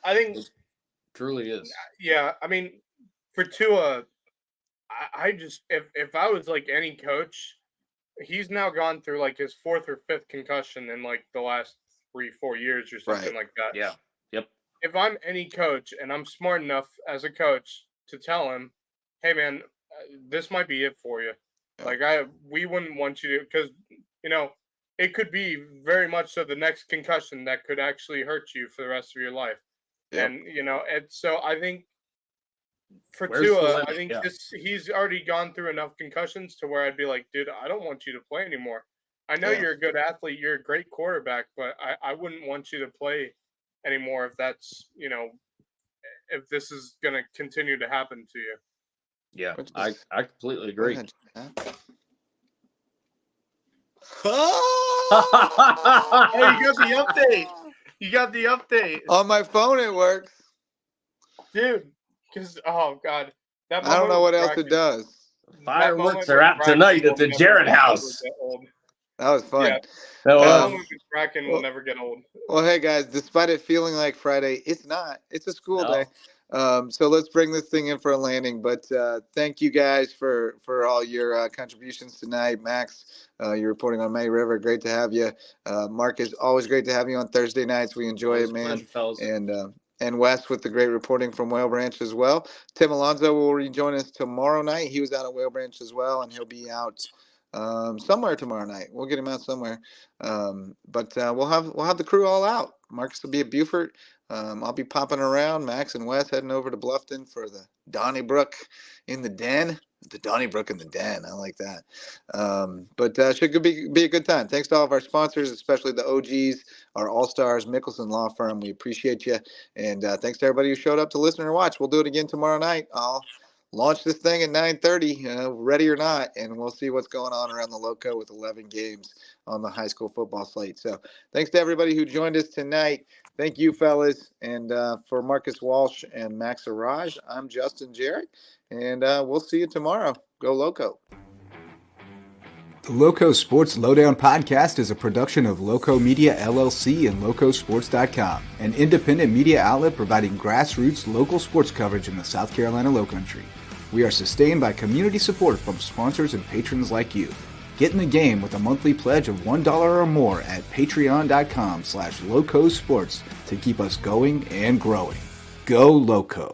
I think
It truly is.
Yeah, I mean, for Tua, I just if I was like any coach, he's now gone through like his 4th or 5th concussion in like the last 3-4 years or something
Right.
like that.
Yeah. Yep.
If I'm any coach and I'm smart enough as a coach to tell him, "Hey man, this might be it for you."
Yeah.
Like we wouldn't want you to, because it could be very much so the next concussion that could actually hurt you for the rest of your life.
Yep.
And and so I think for
Where's the
Tua,
limit?
I think
Yeah.
he's already gone through enough concussions to where I'd be like, dude, I don't want you to play anymore. I know
Yeah.
you're a good athlete, you're a great quarterback, but I wouldn't want you to play anymore if that's if this is gonna continue to happen to you.
Yeah.
Which
I
is-
completely
Go
agree.
ahead, Jeff.
Oh, you got the update. You got the update,
On my phone, it works.
dude. Because oh god, that
I don't know
moment
what
with
else it
Bracken-
does.
that
Fireworks
moment
are
with
out
Bracken
tonight
will
at the
never-
Jarrett
never
house.
get old.
That was fun.
Yeah,
That
that
was.
moment with Bracken will never get old.
Well, hey guys, despite it feeling like Friday, it's not. It's a school
No.
day. So let's bring this thing in for a landing. But thank you guys for all your contributions tonight. Max, you're reporting on May River. Great to have you. Marcus, always great to have you on Thursday nights. We enjoy
Always
it,
a
man.
pleasure, fellas.
And Wes with the great reporting from Whale Branch as well. Tim Alonso will rejoin us tomorrow night. He was out at Whale Branch as well, and he'll be out somewhere tomorrow night. We'll get him out somewhere. But we'll have the crew all out. Marcus will be at Beaufort. I'll be popping around. Max and Wes heading over to Bluffton for the Donnybrook in the Den. The Donnybrook in the Den. I like that. But should be a good time. Thanks to all of our sponsors, especially the OGs, our All-Stars, Mickelson Law Firm. We appreciate you. And thanks to everybody who showed up to listen or watch. We'll do it again tomorrow night. I'll launch this thing at 9:30, ready or not, and we'll see what's going on around the Loco with 11 games on the high school football slate. So thanks to everybody who joined us tonight. Thank you, fellas. And for Marcus Walsh and Max Araj, I'm Justin Jarrett, and we'll see you tomorrow. Go Loco.
The Loco Sports Lowdown podcast is a production of Loco Media LLC and LowcoSports.com, an independent media outlet providing grassroots local sports coverage in the South Carolina Lowcountry. We are sustained by community support from sponsors and patrons like you. Get in the game with a monthly pledge of $1 or more at patreon.com/LowcoSports to keep us going and growing. Go Loco!